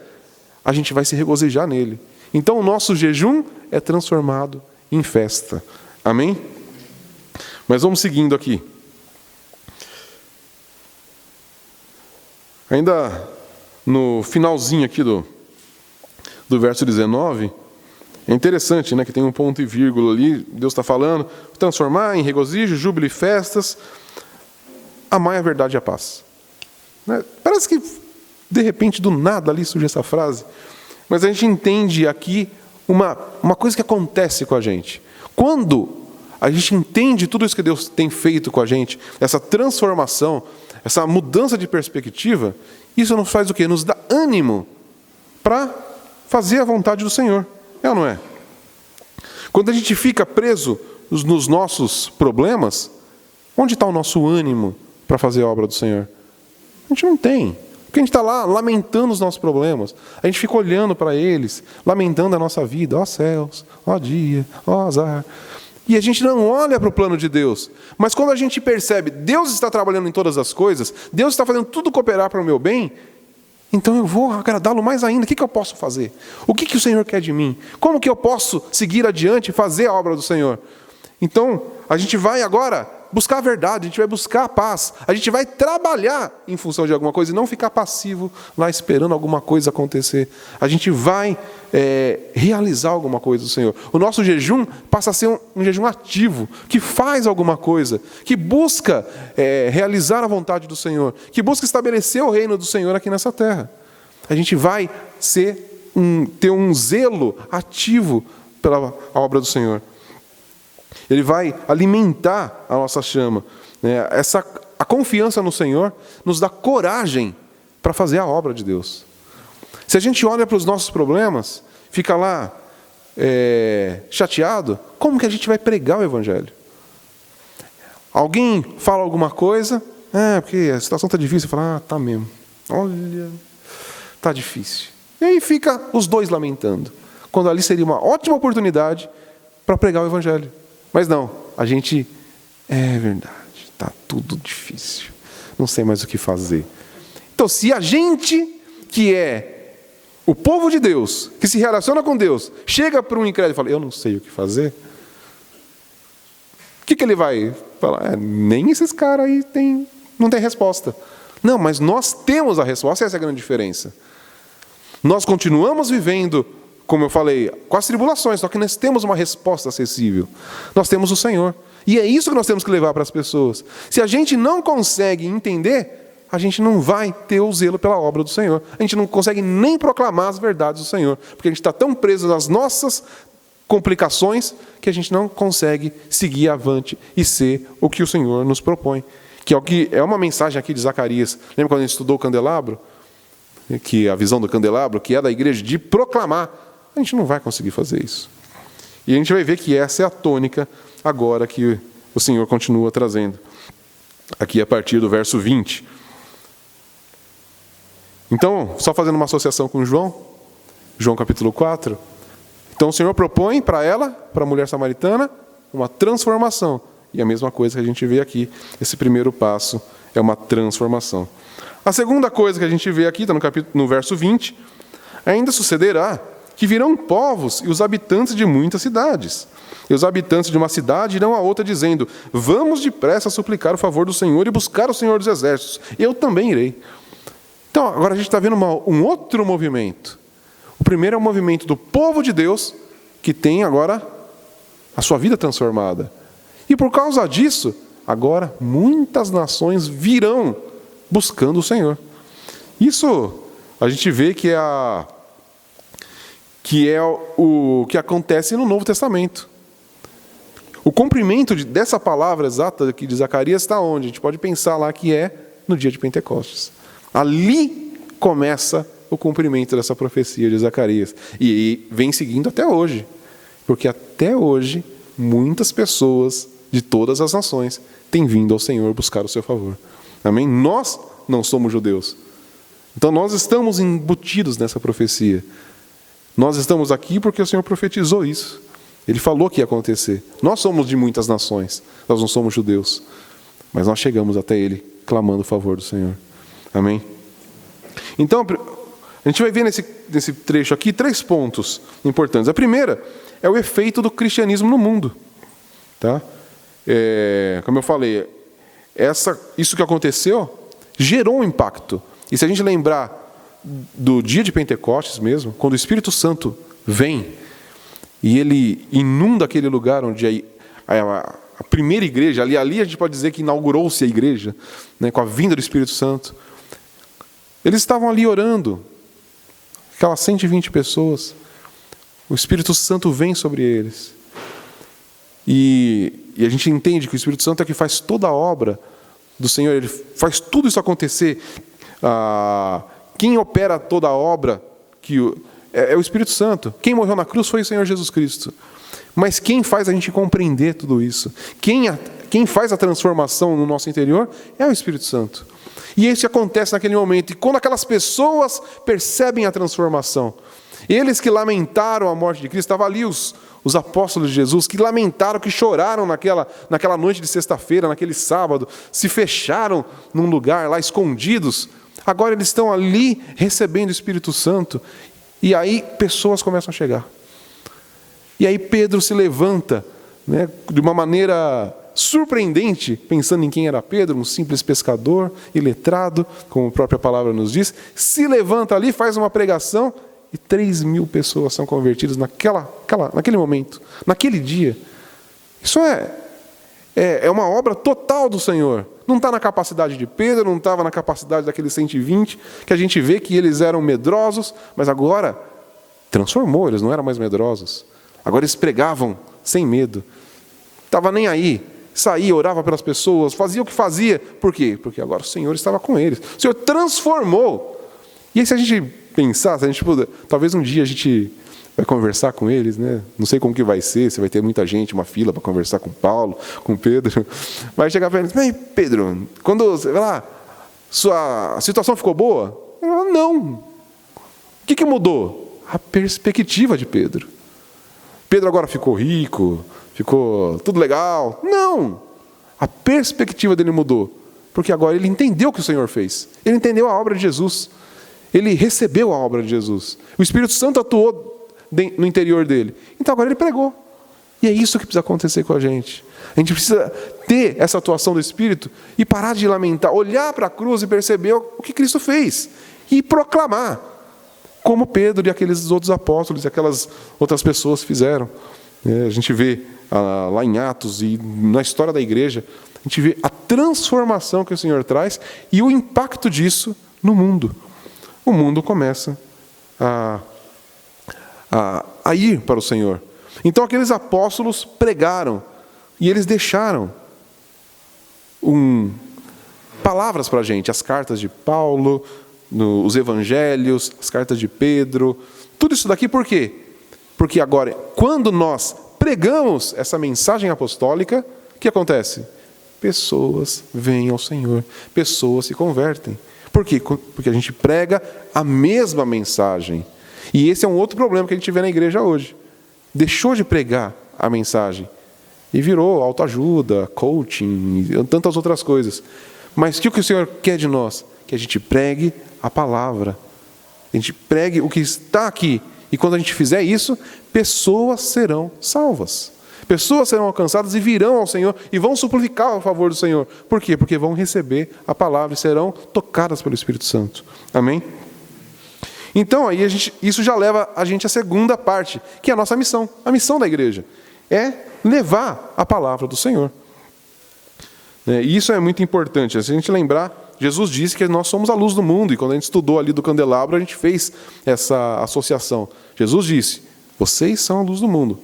a gente vai se regozijar nele. Então o nosso jejum é transformado em festa. Amém? Mas vamos seguindo aqui. Ainda no finalzinho aqui do verso 19, é interessante, né, que tem um ponto e vírgula ali, Deus está falando, transformar em regozijo, júbilo e festas, amai a verdade e a paz. Né? Parece que, de repente, do nada ali surge essa frase, mas a gente entende aqui uma coisa que acontece com a gente. Quando a gente entende tudo isso que Deus tem feito com a gente, essa transformação, essa mudança de perspectiva, isso nos faz o quê? Nos dá ânimo para fazer a vontade do Senhor. É ou não é? Quando a gente fica preso nos nossos problemas, onde está o nosso ânimo para fazer a obra do Senhor? A gente não tem. Porque a gente está lá lamentando os nossos problemas. A gente fica olhando para eles, lamentando a nossa vida. Ó céus, ó dia, ó azar. E a gente não olha para o plano de Deus. Mas quando a gente percebe, Deus está trabalhando em todas as coisas, Deus está fazendo tudo cooperar para o meu bem, então eu vou agradá-lo mais ainda. O que eu posso fazer? O que o Senhor quer de mim? Como que eu posso seguir adiante e fazer a obra do Senhor? Então, a gente vai agora buscar a verdade, a gente vai buscar a paz, a gente vai trabalhar em função de alguma coisa e não ficar passivo lá esperando alguma coisa acontecer. A gente vai realizar alguma coisa do Senhor. O nosso jejum passa a ser um jejum ativo, que faz alguma coisa, que busca realizar a vontade do Senhor, que busca estabelecer o reino do Senhor aqui nessa terra. A gente vai ter um zelo ativo pela obra do Senhor. Ele vai alimentar a nossa chama. A confiança no Senhor nos dá coragem para fazer a obra de Deus. Se a gente olha para os nossos problemas, fica lá chateado, como que a gente vai pregar o Evangelho? Alguém fala alguma coisa, porque a situação está difícil, fala, tá mesmo, olha, está difícil. E aí fica os dois lamentando, quando ali seria uma ótima oportunidade para pregar o Evangelho. Mas não, a gente, é verdade, está tudo difícil, não sei mais o que fazer. Então, se a gente, que é o povo de Deus, que se relaciona com Deus, chega para um incrédulo e fala, eu não sei o que fazer, o que ele vai falar? Nem esses caras aí não tem resposta. Não, mas nós temos a resposta, essa é a grande diferença. Nós continuamos vivendo, como eu falei, com as tribulações, só que nós temos uma resposta acessível. Nós temos o Senhor. E é isso que nós temos que levar para as pessoas. Se a gente não consegue entender, a gente não vai ter o zelo pela obra do Senhor. A gente não consegue nem proclamar as verdades do Senhor, porque a gente está tão preso nas nossas complicações que a gente não consegue seguir avante e ser o que o Senhor nos propõe. Que é uma mensagem aqui de Zacarias. Lembra quando a gente estudou o candelabro? Que a visão do candelabro, que é da igreja, de proclamar. A gente não vai conseguir fazer isso. E a gente vai ver que essa é a tônica agora que o Senhor continua trazendo. Aqui a partir do verso 20. Então, só fazendo uma associação com João capítulo 4. Então o Senhor propõe para ela, para a mulher samaritana, uma transformação. E a mesma coisa que a gente vê aqui, esse primeiro passo é uma transformação. A segunda coisa que a gente vê aqui, está no verso 20, ainda sucederá que virão povos e os habitantes de muitas cidades. E os habitantes de uma cidade irão a outra dizendo, vamos depressa suplicar o favor do Senhor e buscar o Senhor dos Exércitos. Eu também irei. Então, agora a gente está vendo um outro movimento. O primeiro é o movimento do povo de Deus, que tem agora a sua vida transformada. E por causa disso, agora muitas nações virão buscando o Senhor. Isso a gente vê que que é o que acontece no Novo Testamento. O cumprimento dessa palavra exata aqui de Zacarias está onde? A gente pode pensar lá que é no dia de Pentecostes. Ali começa o cumprimento dessa profecia de Zacarias. E vem seguindo até hoje. Porque até hoje, muitas pessoas de todas as nações têm vindo ao Senhor buscar o seu favor. Amém? Nós não somos judeus. Então nós estamos embutidos nessa profecia. Nós estamos aqui porque o Senhor profetizou isso. Ele falou que ia acontecer. Nós somos de muitas nações, nós não somos judeus. Mas nós chegamos até Ele, clamando o favor do Senhor. Amém? Então, a gente vai ver nesse trecho aqui 3 pontos importantes. A primeira é o efeito do cristianismo no mundo. Tá? Como eu falei, isso que aconteceu gerou um impacto. E se a gente lembrar do dia de Pentecostes mesmo, quando o Espírito Santo vem e ele inunda aquele lugar onde a primeira igreja, ali a gente pode dizer que inaugurou-se a igreja, né, com a vinda do Espírito Santo. Eles estavam ali orando, aquelas 120 pessoas, o Espírito Santo vem sobre eles. E a gente entende que o Espírito Santo é que faz toda a obra do Senhor, Ele faz tudo isso acontecer. Quem opera toda a obra é o Espírito Santo. Quem morreu na cruz foi o Senhor Jesus Cristo. Mas quem faz a gente compreender tudo isso? Quem faz a transformação no nosso interior é o Espírito Santo. E isso acontece naquele momento. E quando aquelas pessoas percebem a transformação, eles que lamentaram a morte de Cristo, estavam ali os apóstolos de Jesus, que lamentaram, que choraram naquela noite de sexta-feira, naquele sábado, se fecharam num lugar lá, escondidos. Agora eles estão ali recebendo o Espírito Santo. E aí pessoas começam a chegar. E aí Pedro se levanta, né, de uma maneira surpreendente, pensando em quem era Pedro, um simples pescador, iletrado, como a própria palavra nos diz, se levanta ali, faz uma pregação, e 3.000 pessoas são convertidas naquele momento, naquele dia. Isso é uma obra total do Senhor. Não está na capacidade de Pedro, não estava na capacidade daqueles 120, que a gente vê que eles eram medrosos, mas agora transformou, eles não eram mais medrosos. Agora eles pregavam sem medo. Estava nem aí. Saía, orava pelas pessoas, fazia o que fazia. Por quê? Porque agora o Senhor estava com eles. O Senhor transformou. E aí se a gente pensar, talvez um dia a gente vai conversar com eles, né? Não sei como que vai ser, se vai ter muita gente, uma fila para conversar com Paulo, com Pedro. Vai chegar para eles, mas Pedro, quando sua situação ficou boa? Não. O que mudou? A perspectiva de Pedro. Pedro agora ficou rico, ficou tudo legal. Não! A perspectiva dele mudou. Porque agora ele entendeu o que o Senhor fez. Ele entendeu a obra de Jesus. Ele recebeu a obra de Jesus. O Espírito Santo atuou no interior dele. Então agora ele pregou. E é isso que precisa acontecer com a gente. A gente precisa ter essa atuação do Espírito e parar de lamentar, olhar para a cruz e perceber o que Cristo fez. E proclamar, como Pedro e aqueles outros apóstolos e aquelas outras pessoas fizeram. A gente vê lá em Atos e na história da igreja, a gente vê a transformação que o Senhor traz e o impacto disso no mundo. O mundo começa a ir para o Senhor. Então aqueles apóstolos pregaram e eles deixaram palavras para a gente, as cartas de Paulo, os evangelhos, as cartas de Pedro, tudo isso daqui por quê? Porque agora, quando nós pregamos essa mensagem apostólica, o que acontece? Pessoas vêm ao Senhor, pessoas se convertem. Por quê? Porque a gente prega a mesma mensagem. E esse é um outro problema que a gente vê na igreja hoje. Deixou de pregar a mensagem e virou autoajuda, coaching e tantas outras coisas. Mas o que o Senhor quer de nós? Que a gente pregue a palavra. A gente pregue o que está aqui. E quando a gente fizer isso, pessoas serão salvas. Pessoas serão alcançadas e virão ao Senhor e vão suplicar o favor do Senhor. Por quê? Porque vão receber a palavra e serão tocadas pelo Espírito Santo. Amém? Então, aí isso já leva a gente à segunda parte, que é a nossa missão. A missão da igreja é levar a palavra do Senhor. E isso é muito importante. Se a gente lembrar Jesus disse que nós somos a luz do mundo, e quando a gente estudou ali do candelabro, a gente fez essa associação. Jesus disse, vocês são a luz do mundo.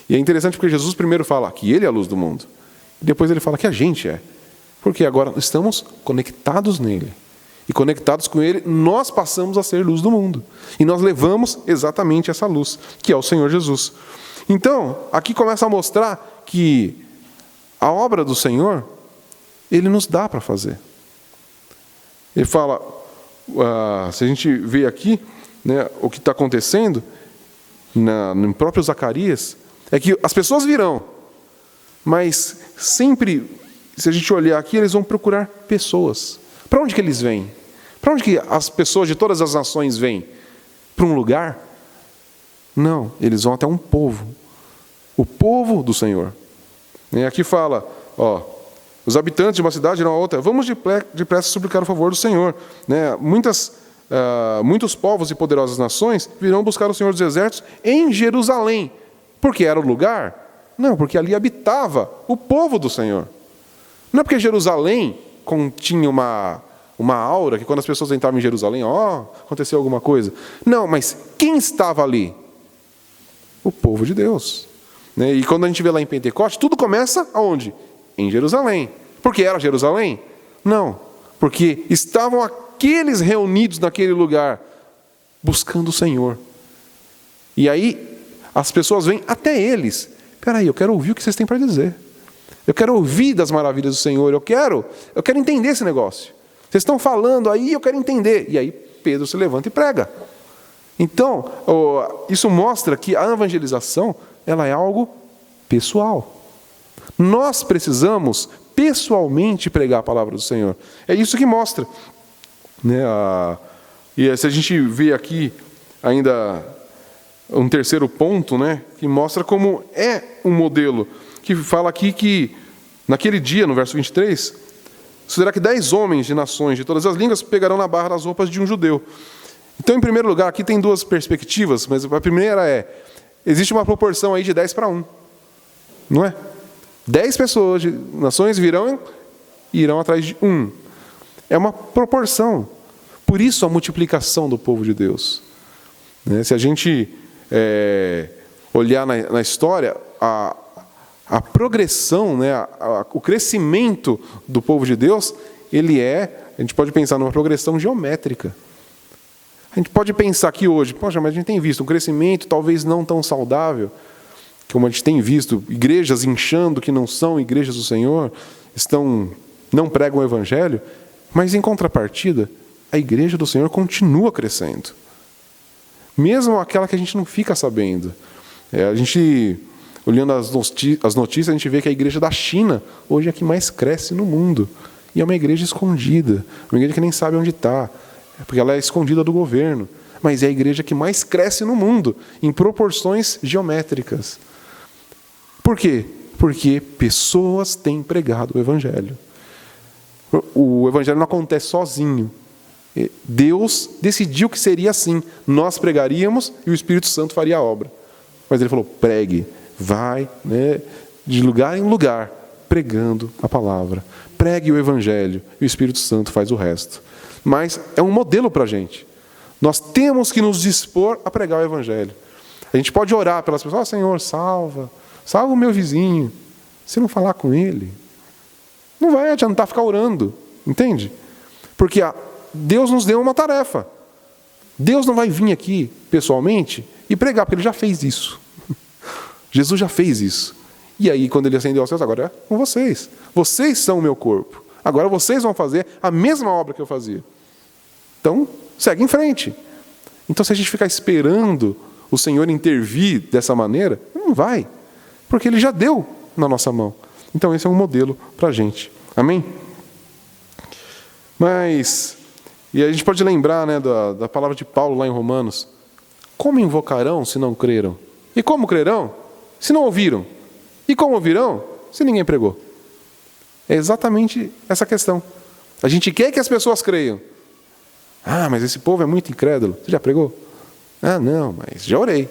E é interessante porque Jesus primeiro fala que ele é a luz do mundo, e depois ele fala que a gente é. Porque agora estamos conectados nele. E conectados com ele, nós passamos a ser luz do mundo. E nós levamos exatamente essa luz, que é o Senhor Jesus. Então, aqui começa a mostrar que a obra do Senhor, Ele nos dá para fazer. Ele fala, se a gente vê aqui, né, o que está acontecendo, no próprio Zacarias, é que as pessoas virão, mas sempre, se a gente olhar aqui, eles vão procurar pessoas. Para onde que eles vêm? Para onde que as pessoas de todas as nações vêm? Para um lugar? Não, eles vão até um povo. O povo do Senhor. E aqui fala, os habitantes de uma cidade irão a outra, vamos depressa suplicar o favor do Senhor. Né? Muitos povos e poderosas nações virão buscar o Senhor dos Exércitos em Jerusalém. Porque era o lugar? Não, porque ali habitava o povo do Senhor. Não é porque Jerusalém continha uma aura que quando as pessoas entravam em Jerusalém, aconteceu alguma coisa. Não, mas quem estava ali? O povo de Deus. Né? E quando a gente vê lá em Pentecoste, tudo começa aonde? Em Jerusalém. Porque era Jerusalém? Não, porque estavam aqueles reunidos naquele lugar, buscando o Senhor. E aí, as pessoas vêm até eles. Espera aí, eu quero ouvir o que vocês têm para dizer. Eu quero ouvir das maravilhas do Senhor, eu quero entender esse negócio. Vocês estão falando aí, eu quero entender. E aí Pedro se levanta e prega. Então, isso mostra que a evangelização, ela é algo pessoal. Nós precisamos pessoalmente pregar a palavra do Senhor. É isso que mostra. Né? E se a gente vê aqui ainda um terceiro ponto, né, que mostra como é um modelo, que fala aqui que naquele dia, no verso 23, será que 10 homens de nações de todas as línguas pegarão na barra das roupas de um judeu. Então, em primeiro lugar, aqui tem duas perspectivas, mas a primeira existe uma proporção aí de 10 para 1. Não é? 10 pessoas de nações irão atrás de 1. É uma proporção. Por isso a multiplicação do povo de Deus. Né? Se a gente olhar na história, a progressão, né, o crescimento do povo de Deus, a gente pode pensar numa progressão geométrica. A gente pode pensar aqui hoje, poxa, mas a gente tem visto um crescimento talvez não tão saudável, como a gente tem visto, igrejas inchando que não são igrejas do Senhor, não pregam o Evangelho, mas em contrapartida, a igreja do Senhor continua crescendo. Mesmo aquela que a gente não fica sabendo. A gente, olhando as notícias, a gente vê que a igreja da China hoje é a que mais cresce no mundo. E é uma igreja escondida, uma igreja que nem sabe onde está, porque ela é escondida do governo. Mas é a igreja que mais cresce no mundo, em proporções geométricas. Por quê? Porque pessoas têm pregado o Evangelho. O Evangelho não acontece sozinho. Deus decidiu que seria assim. Nós pregaríamos e o Espírito Santo faria a obra. Mas ele falou, pregue, vai, né, de lugar em lugar, pregando a palavra. Pregue o Evangelho e o Espírito Santo faz o resto. Mas é um modelo para a gente. Nós temos que nos dispor a pregar o Evangelho. A gente pode orar pelas pessoas, Senhor, salva o meu vizinho. Se não falar com ele, não vai adiantar ficar orando, entende? Porque Deus nos deu uma tarefa. Deus não vai vir aqui, pessoalmente, e pregar, porque Ele já fez isso. Jesus já fez isso. E aí, quando Ele ascendeu aos céus, agora é com vocês. Vocês são o meu corpo. Agora vocês vão fazer a mesma obra que eu fazia. Então, segue em frente. Então, se a gente ficar esperando o Senhor intervir dessa maneira, não vai. Porque Ele já deu na nossa mão. Então, esse é um modelo para a gente. Amém? E a gente pode lembrar, né, da palavra de Paulo lá em Romanos. Como invocarão se não creram? E como crerão se não ouviram? E como ouvirão se ninguém pregou? É exatamente essa questão. A gente quer que as pessoas creiam. Mas esse povo é muito incrédulo. Você já pregou? Não, mas já orei.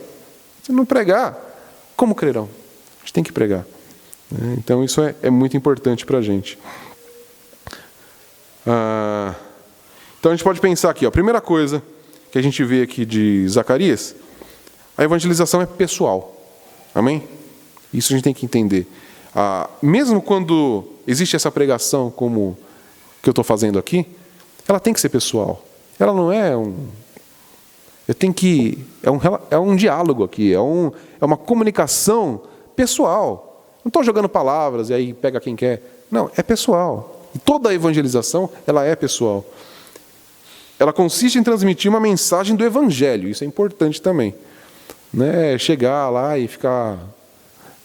Se não pregar, como crerão? A gente tem que pregar. Então isso é muito importante para a gente. Então a gente pode pensar aqui, a primeira coisa que a gente vê aqui de Zacarias, a evangelização é pessoal. Amém? Isso a gente tem que entender. Mesmo quando existe essa pregação como que eu estou fazendo aqui, ela tem que ser pessoal. Ela não é é um diálogo aqui, é uma comunicação pessoal. Não estou jogando palavras e aí pega quem quer. Não, é pessoal. E toda a evangelização, ela é pessoal. Ela consiste em transmitir uma mensagem do Evangelho. Isso é importante também. Não é chegar lá e ficar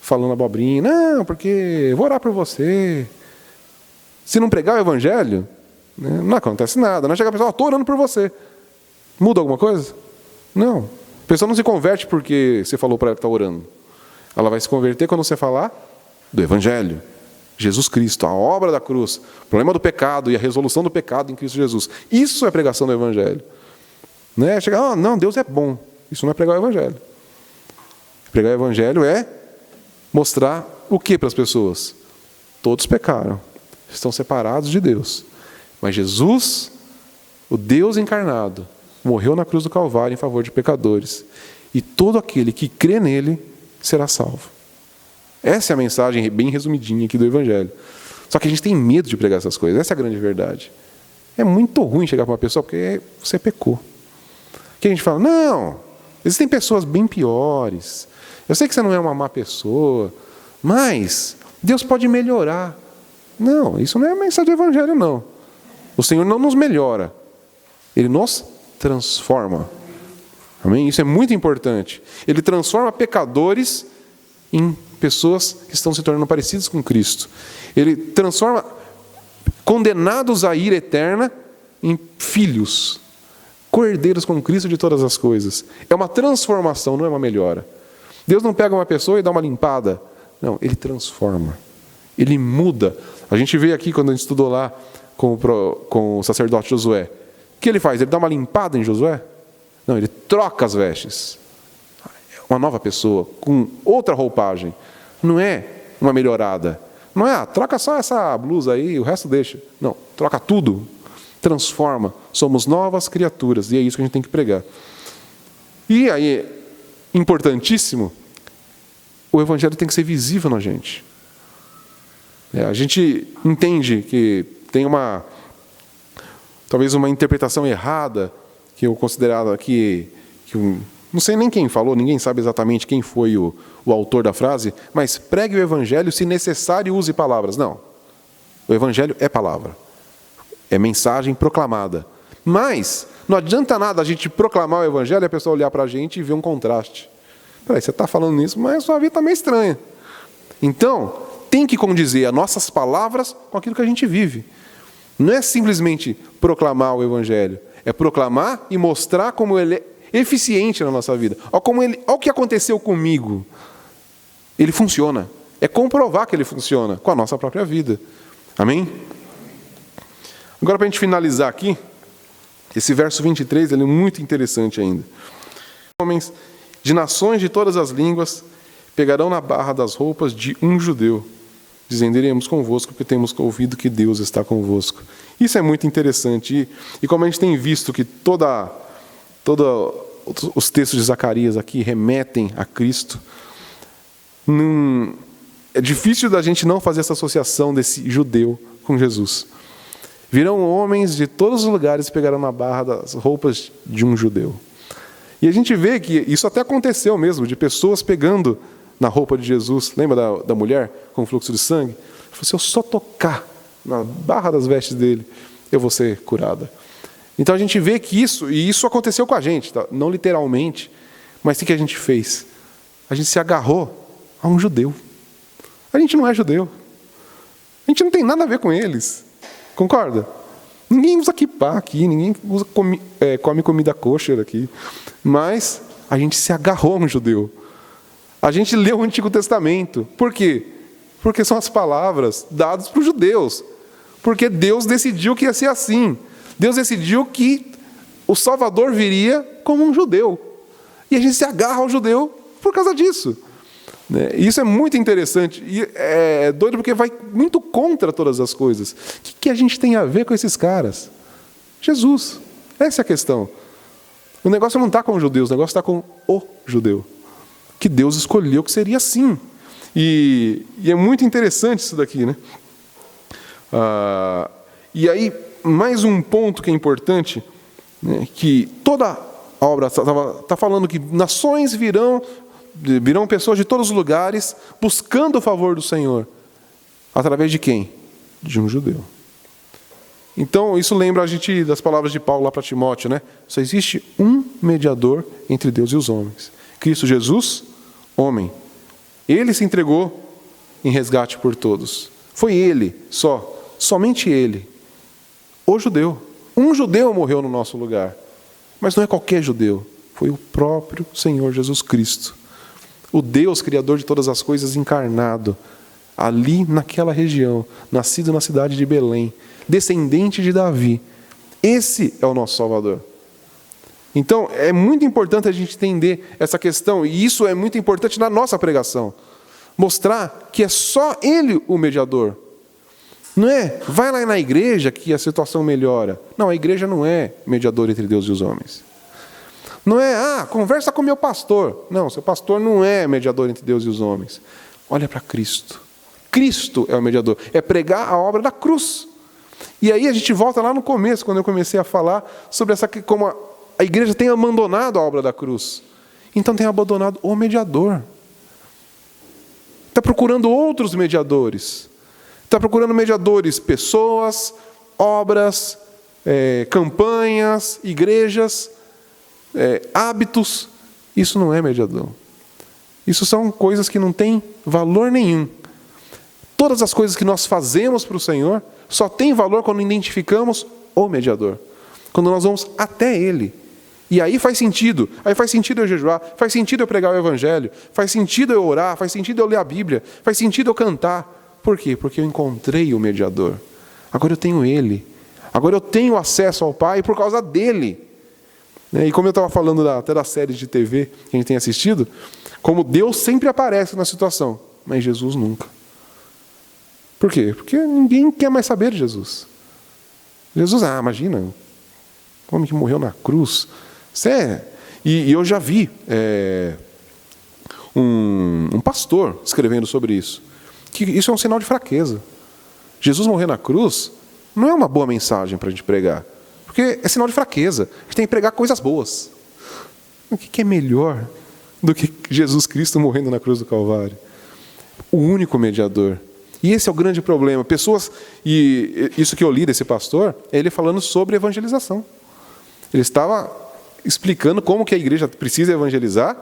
falando abobrinha. Não, porque eu vou orar por você. Se não pregar o Evangelho, não acontece nada. Não é chegar a pessoa, estou orando por você. Muda alguma coisa? Não. A pessoa não se converte porque você falou para ela que está orando. Ela vai se converter quando você falar do Evangelho. Jesus Cristo, a obra da cruz, o problema do pecado e a resolução do pecado em Cristo Jesus. Isso é pregação do Evangelho. Não é chegar, não, Deus é bom. Isso não é pregar o Evangelho. Pregar o Evangelho é mostrar o que para as pessoas? Todos pecaram, estão separados de Deus. Mas Jesus, o Deus encarnado, morreu na cruz do Calvário em favor de pecadores. E todo aquele que crê nele será salvo. Essa é a mensagem bem resumidinha aqui do Evangelho. Só que a gente tem medo de pregar essas coisas. Essa é a grande verdade. É muito ruim chegar para uma pessoa porque você pecou. Que a gente fala, não, existem pessoas bem piores. Eu sei que você não é uma má pessoa, mas Deus pode melhorar. Não, isso não é a mensagem do Evangelho, não. O Senhor não nos melhora. Ele nos transforma. Amém? Isso é muito importante. Ele transforma pecadores em pessoas que estão se tornando parecidas com Cristo. Ele transforma condenados à ira eterna em filhos, cordeiros com Cristo de todas as coisas. É uma transformação, não é uma melhora. Deus não pega uma pessoa e dá uma limpada. Não, Ele transforma. Ele muda. A gente vê aqui, quando a gente estudou lá com o sacerdote Josué, o que ele faz? Ele dá uma limpada em Josué? Não, ele troca as vestes. Uma nova pessoa, com outra roupagem. Não é uma melhorada. Não é, troca só essa blusa aí, o resto deixa. Não, troca tudo. Transforma. Somos novas criaturas. E é isso que a gente tem que pregar. E aí, importantíssimo, o Evangelho tem que ser visível na gente. A gente entende que tem talvez uma interpretação errada, que eu considerava aqui, não sei nem quem falou, ninguém sabe exatamente quem foi o autor da frase, mas pregue o Evangelho, se necessário, use palavras. Não. O Evangelho é palavra. É mensagem proclamada. Mas não adianta nada a gente proclamar o Evangelho e a pessoa olhar para a gente e ver um contraste. Peraí, você está falando nisso, mas a sua vida está meio estranha. Então, tem que condizer as nossas palavras com aquilo que a gente vive. Não é simplesmente proclamar o Evangelho. É proclamar e mostrar como ele é eficiente na nossa vida. Olha o que aconteceu comigo. Ele funciona. É comprovar que ele funciona com a nossa própria vida. Amém? Agora, para a gente finalizar aqui, esse verso 23 ele é muito interessante ainda. Homens de nações de todas as línguas pegarão na barra das roupas de um judeu, dizendo, iremos convosco, porque temos ouvido que Deus está convosco. Isso é muito interessante. E como a gente tem visto que todos os textos de Zacarias aqui remetem a Cristo, é difícil da gente não fazer essa associação desse judeu com Jesus. Virão homens de todos os lugares e pegarão na barra das roupas de um judeu. E a gente vê que isso até aconteceu mesmo, de pessoas pegando na roupa de Jesus. Lembra da mulher com fluxo de sangue? Ela falou, se eu só tocar na barra das vestes dele, eu vou ser curada. Então a gente vê que isso aconteceu com a gente, tá? Não literalmente, mas o que a gente fez? A gente se agarrou a um judeu. A gente não é judeu. A gente não tem nada a ver com eles. Concorda? Ninguém usa kippá aqui, ninguém come comida kosher aqui. Mas a gente se agarrou a um judeu. A gente leu o Antigo Testamento. Por quê? Porque são as palavras dadas para os judeus. Porque Deus decidiu que ia ser assim. Deus decidiu que o Salvador viria como um judeu. E a gente se agarra ao judeu por causa disso. né? Isso é muito interessante. E é doido porque vai muito contra todas as coisas. O que a gente tem a ver com esses caras? Jesus. Essa é a questão. O negócio não está com os judeus, o negócio está com o judeu. Que Deus escolheu que seria assim. E é muito interessante isso daqui, né? E aí, mais um ponto que é importante, né, que toda a obra está falando que nações virão pessoas de todos os lugares buscando o favor do Senhor. Através de quem? De um judeu. Então, isso lembra a gente das palavras de Paulo lá para Timóteo, né? Só existe um mediador entre Deus e os homens. Cristo Jesus, homem. Ele se entregou em resgate por todos. Foi ele, somente ele, o judeu. Um judeu morreu no nosso lugar. Mas não é qualquer judeu. Foi o próprio Senhor Jesus Cristo. O Deus, Criador de todas as coisas, encarnado. Ali naquela região, nascido na cidade de Belém, descendente de Davi. Esse é o nosso Salvador. Então, é muito importante a gente entender essa questão, e isso é muito importante na nossa pregação. Mostrar que é só Ele o mediador. Não é, vai lá na igreja que a situação melhora. Não, a igreja não é mediador entre Deus e os homens. Não é, conversa com meu pastor. Não, seu pastor não é mediador entre Deus e os homens. Olha para Cristo. Cristo é o mediador. É pregar a obra da cruz. E aí a gente volta lá no começo, quando eu comecei a falar sobre como a igreja tem abandonado a obra da cruz. Então tem abandonado o mediador. Está procurando outros mediadores. Está procurando mediadores, pessoas, obras, campanhas, igrejas, hábitos. Isso não é mediador. Isso são coisas que não têm valor nenhum. Todas as coisas que nós fazemos para o Senhor só tem valor quando identificamos o mediador. Quando nós vamos até Ele. E aí faz sentido. Aí faz sentido eu jejuar, faz sentido eu pregar o Evangelho, faz sentido eu orar, faz sentido eu ler a Bíblia, faz sentido eu cantar. Por quê? Porque eu encontrei o mediador. Agora eu tenho Ele. Agora eu tenho acesso ao Pai por causa dEle. E como eu estava falando até das séries de TV que a gente tem assistido, como Deus sempre aparece na situação, mas Jesus nunca. Por quê? Porque ninguém quer mais saber de Jesus. Jesus, imagina, o homem que morreu na cruz. E eu já vi um pastor escrevendo sobre isso. Que isso é um sinal de fraqueza. Jesus morrer na cruz não é uma boa mensagem para a gente pregar. Porque é sinal de fraqueza. A gente tem que pregar coisas boas. O que é melhor do que Jesus Cristo morrendo na cruz do Calvário? O único mediador. E esse é o grande problema. Pessoas, e isso que eu li desse pastor, é ele falando sobre evangelização. Ele estava explicando como que a igreja precisa evangelizar,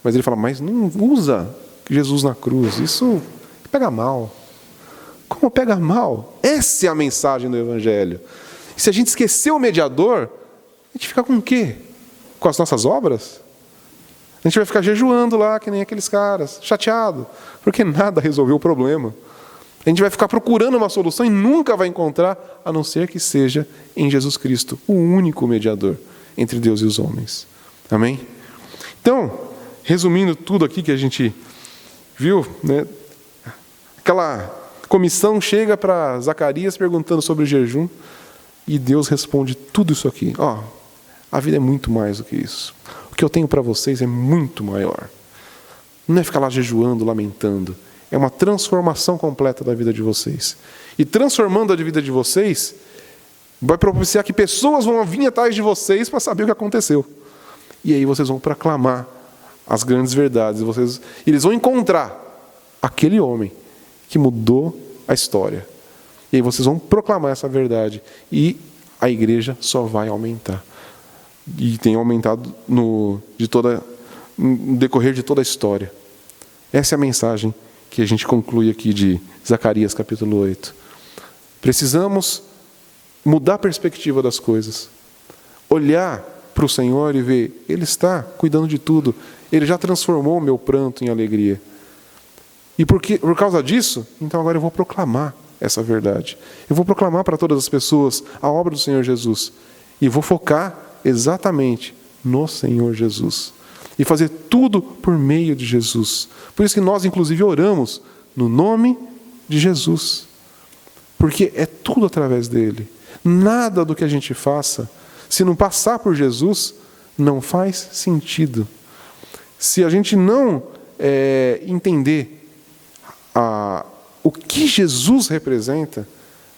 mas ele fala, mas não usa Jesus na cruz. Isso pega mal. Como pega mal? Essa é a mensagem do Evangelho. E se a gente esquecer o mediador, a gente fica com o quê? Com as nossas obras? A gente vai ficar jejuando lá, que nem aqueles caras, chateado, porque nada resolveu o problema. A gente vai ficar procurando uma solução e nunca vai encontrar, a não ser que seja em Jesus Cristo, o único mediador entre Deus e os homens. Amém? Então, resumindo tudo aqui que a gente viu, né? Aquela comissão chega para Zacarias perguntando sobre o jejum e Deus responde tudo isso aqui. A vida é muito mais do que isso. O que eu tenho para vocês é muito maior. Não é ficar lá jejuando, lamentando. É uma transformação completa da vida de vocês. E transformando a vida de vocês, vai propiciar que pessoas vão vir atrás de vocês para saber o que aconteceu. E aí vocês vão proclamar as grandes verdades. E eles vão encontrar aquele homem que mudou a história. E aí vocês vão proclamar essa verdade. E a igreja só vai aumentar. E tem aumentado no decorrer de toda a história. Essa é a mensagem que a gente conclui aqui de Zacarias capítulo 8. Precisamos mudar a perspectiva das coisas. Olhar para o Senhor e ver, Ele está cuidando de tudo. Ele já transformou o meu pranto em alegria. E por causa disso, então agora eu vou proclamar essa verdade. Eu vou proclamar para todas as pessoas a obra do Senhor Jesus. E vou focar exatamente no Senhor Jesus. e fazer tudo por meio de Jesus. Por isso que nós, inclusive, oramos no nome de Jesus, porque é tudo através dele. Nada do que a gente faça, se não passar por Jesus, não faz sentido. Se a gente não entender o que Jesus representa,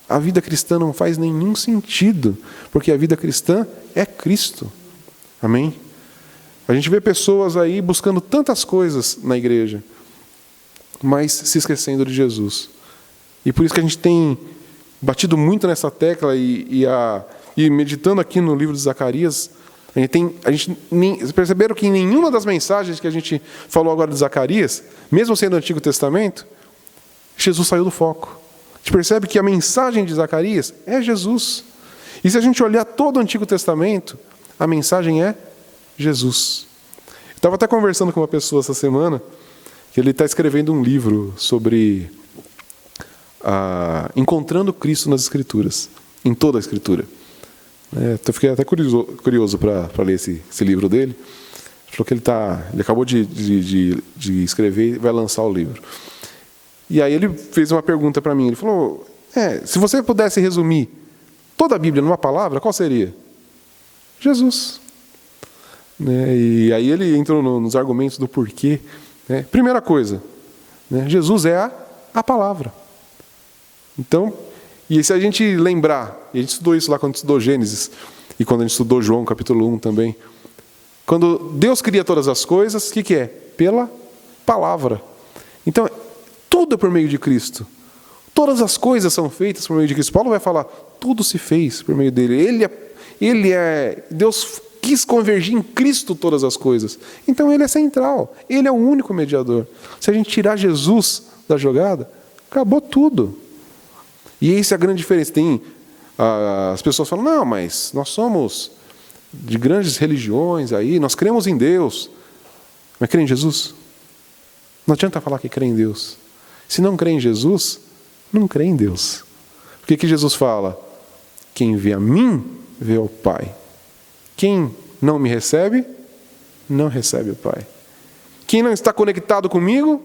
a vida cristã não faz nenhum sentido, porque a vida cristã é Cristo. Amém? A gente vê pessoas aí buscando tantas coisas na igreja, mas se esquecendo de Jesus. E por isso que a gente tem batido muito nessa tecla e meditando aqui no livro de Zacarias, perceberam que em nenhuma das mensagens que a gente falou agora de Zacarias, mesmo sendo do Antigo Testamento, Jesus saiu do foco. A gente percebe que a mensagem de Zacarias é Jesus. E se a gente olhar todo o Antigo Testamento, a mensagem é Jesus. Eu estava até conversando com uma pessoa essa semana, que ele está escrevendo um livro sobre encontrando Cristo nas Escrituras, em toda a Escritura. Então fiquei até curioso para ler esse livro dele. Ele falou que ele acabou de escrever e vai lançar o livro. E aí ele fez uma pergunta para mim. Ele falou, se você pudesse resumir toda a Bíblia numa palavra, qual seria? Jesus. E aí ele entrou nos argumentos do porquê. Primeira coisa, Jesus é a palavra. Então, e se a gente lembrar, e a gente estudou isso lá quando estudou Gênesis, e quando a gente estudou João, capítulo 1 também, quando Deus cria todas as coisas, o que é? Pela palavra. Então, tudo é por meio de Cristo. Todas as coisas são feitas por meio de Cristo. Paulo vai falar, tudo se fez por meio dele. Deus quis convergir em Cristo todas as coisas. Então ele é central, ele é o único mediador. Se a gente tirar Jesus da jogada, acabou tudo. E essa é a grande diferença. As pessoas falam, não, mas nós somos de grandes religiões aí, nós cremos em Deus. Mas crê em Jesus? Não adianta falar que crê em Deus. Se não crê em Jesus, não crê em Deus. O que Jesus fala? Quem vê a mim, vê o Pai. Quem não me recebe, não recebe o Pai. Quem não está conectado comigo,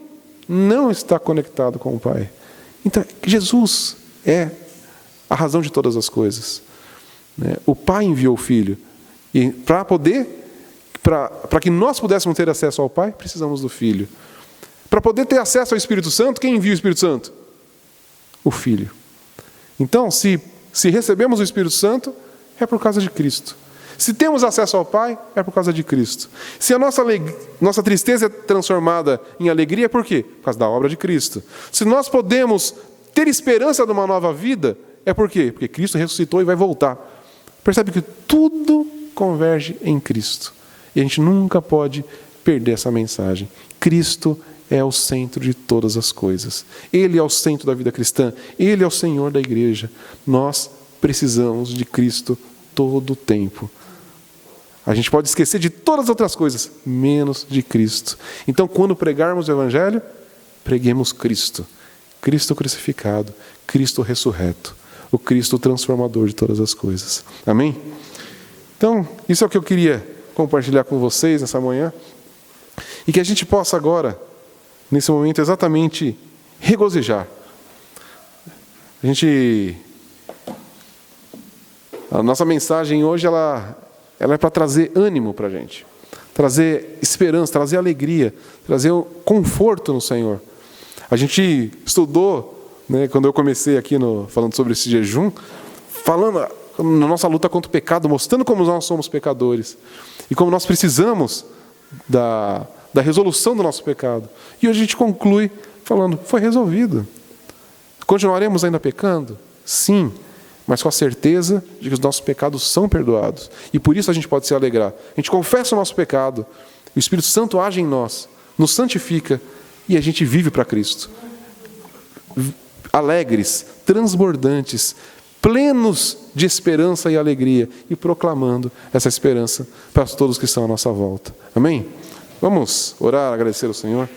não está conectado com o Pai. Então, Jesus é a razão de todas as coisas. O Pai enviou o Filho. E para que nós pudéssemos ter acesso ao Pai, precisamos do Filho. Para poder ter acesso ao Espírito Santo, quem envia o Espírito Santo? O Filho. Então, se recebemos o Espírito Santo, é por causa de Cristo. Se temos acesso ao Pai, é por causa de Cristo. Se a nossa tristeza é transformada em alegria, é por quê? Por causa da obra de Cristo. Se nós podemos ter esperança de uma nova vida, é por quê? Porque Cristo ressuscitou e vai voltar. Percebe que tudo converge em Cristo. E a gente nunca pode perder essa mensagem. Cristo é o centro de todas as coisas. Ele é o centro da vida cristã. Ele é o Senhor da igreja. Nós precisamos de Cristo todo o tempo. A gente pode esquecer de todas as outras coisas, menos de Cristo. Então, quando pregarmos o Evangelho, preguemos Cristo. Cristo crucificado, Cristo ressurreto, o Cristo transformador de todas as coisas. Amém? Então, isso é o que eu queria compartilhar com vocês nessa manhã. E que a gente possa agora, nesse momento, exatamente regozijar. A nossa mensagem hoje, ela é para trazer ânimo para a gente, trazer esperança, trazer alegria, trazer conforto no Senhor. A gente estudou, quando eu comecei aqui falando sobre esse jejum, falando na nossa luta contra o pecado, mostrando como nós somos pecadores e como nós precisamos da resolução do nosso pecado. E hoje a gente conclui falando, foi resolvido. Continuaremos ainda pecando? Sim. Mas com a certeza de que os nossos pecados são perdoados. E por isso a gente pode se alegrar. A gente confessa o nosso pecado, o Espírito Santo age em nós, nos santifica e a gente vive para Cristo. Alegres, transbordantes, plenos de esperança e alegria e proclamando essa esperança para todos que estão à nossa volta. Amém? Vamos orar, agradecer ao Senhor.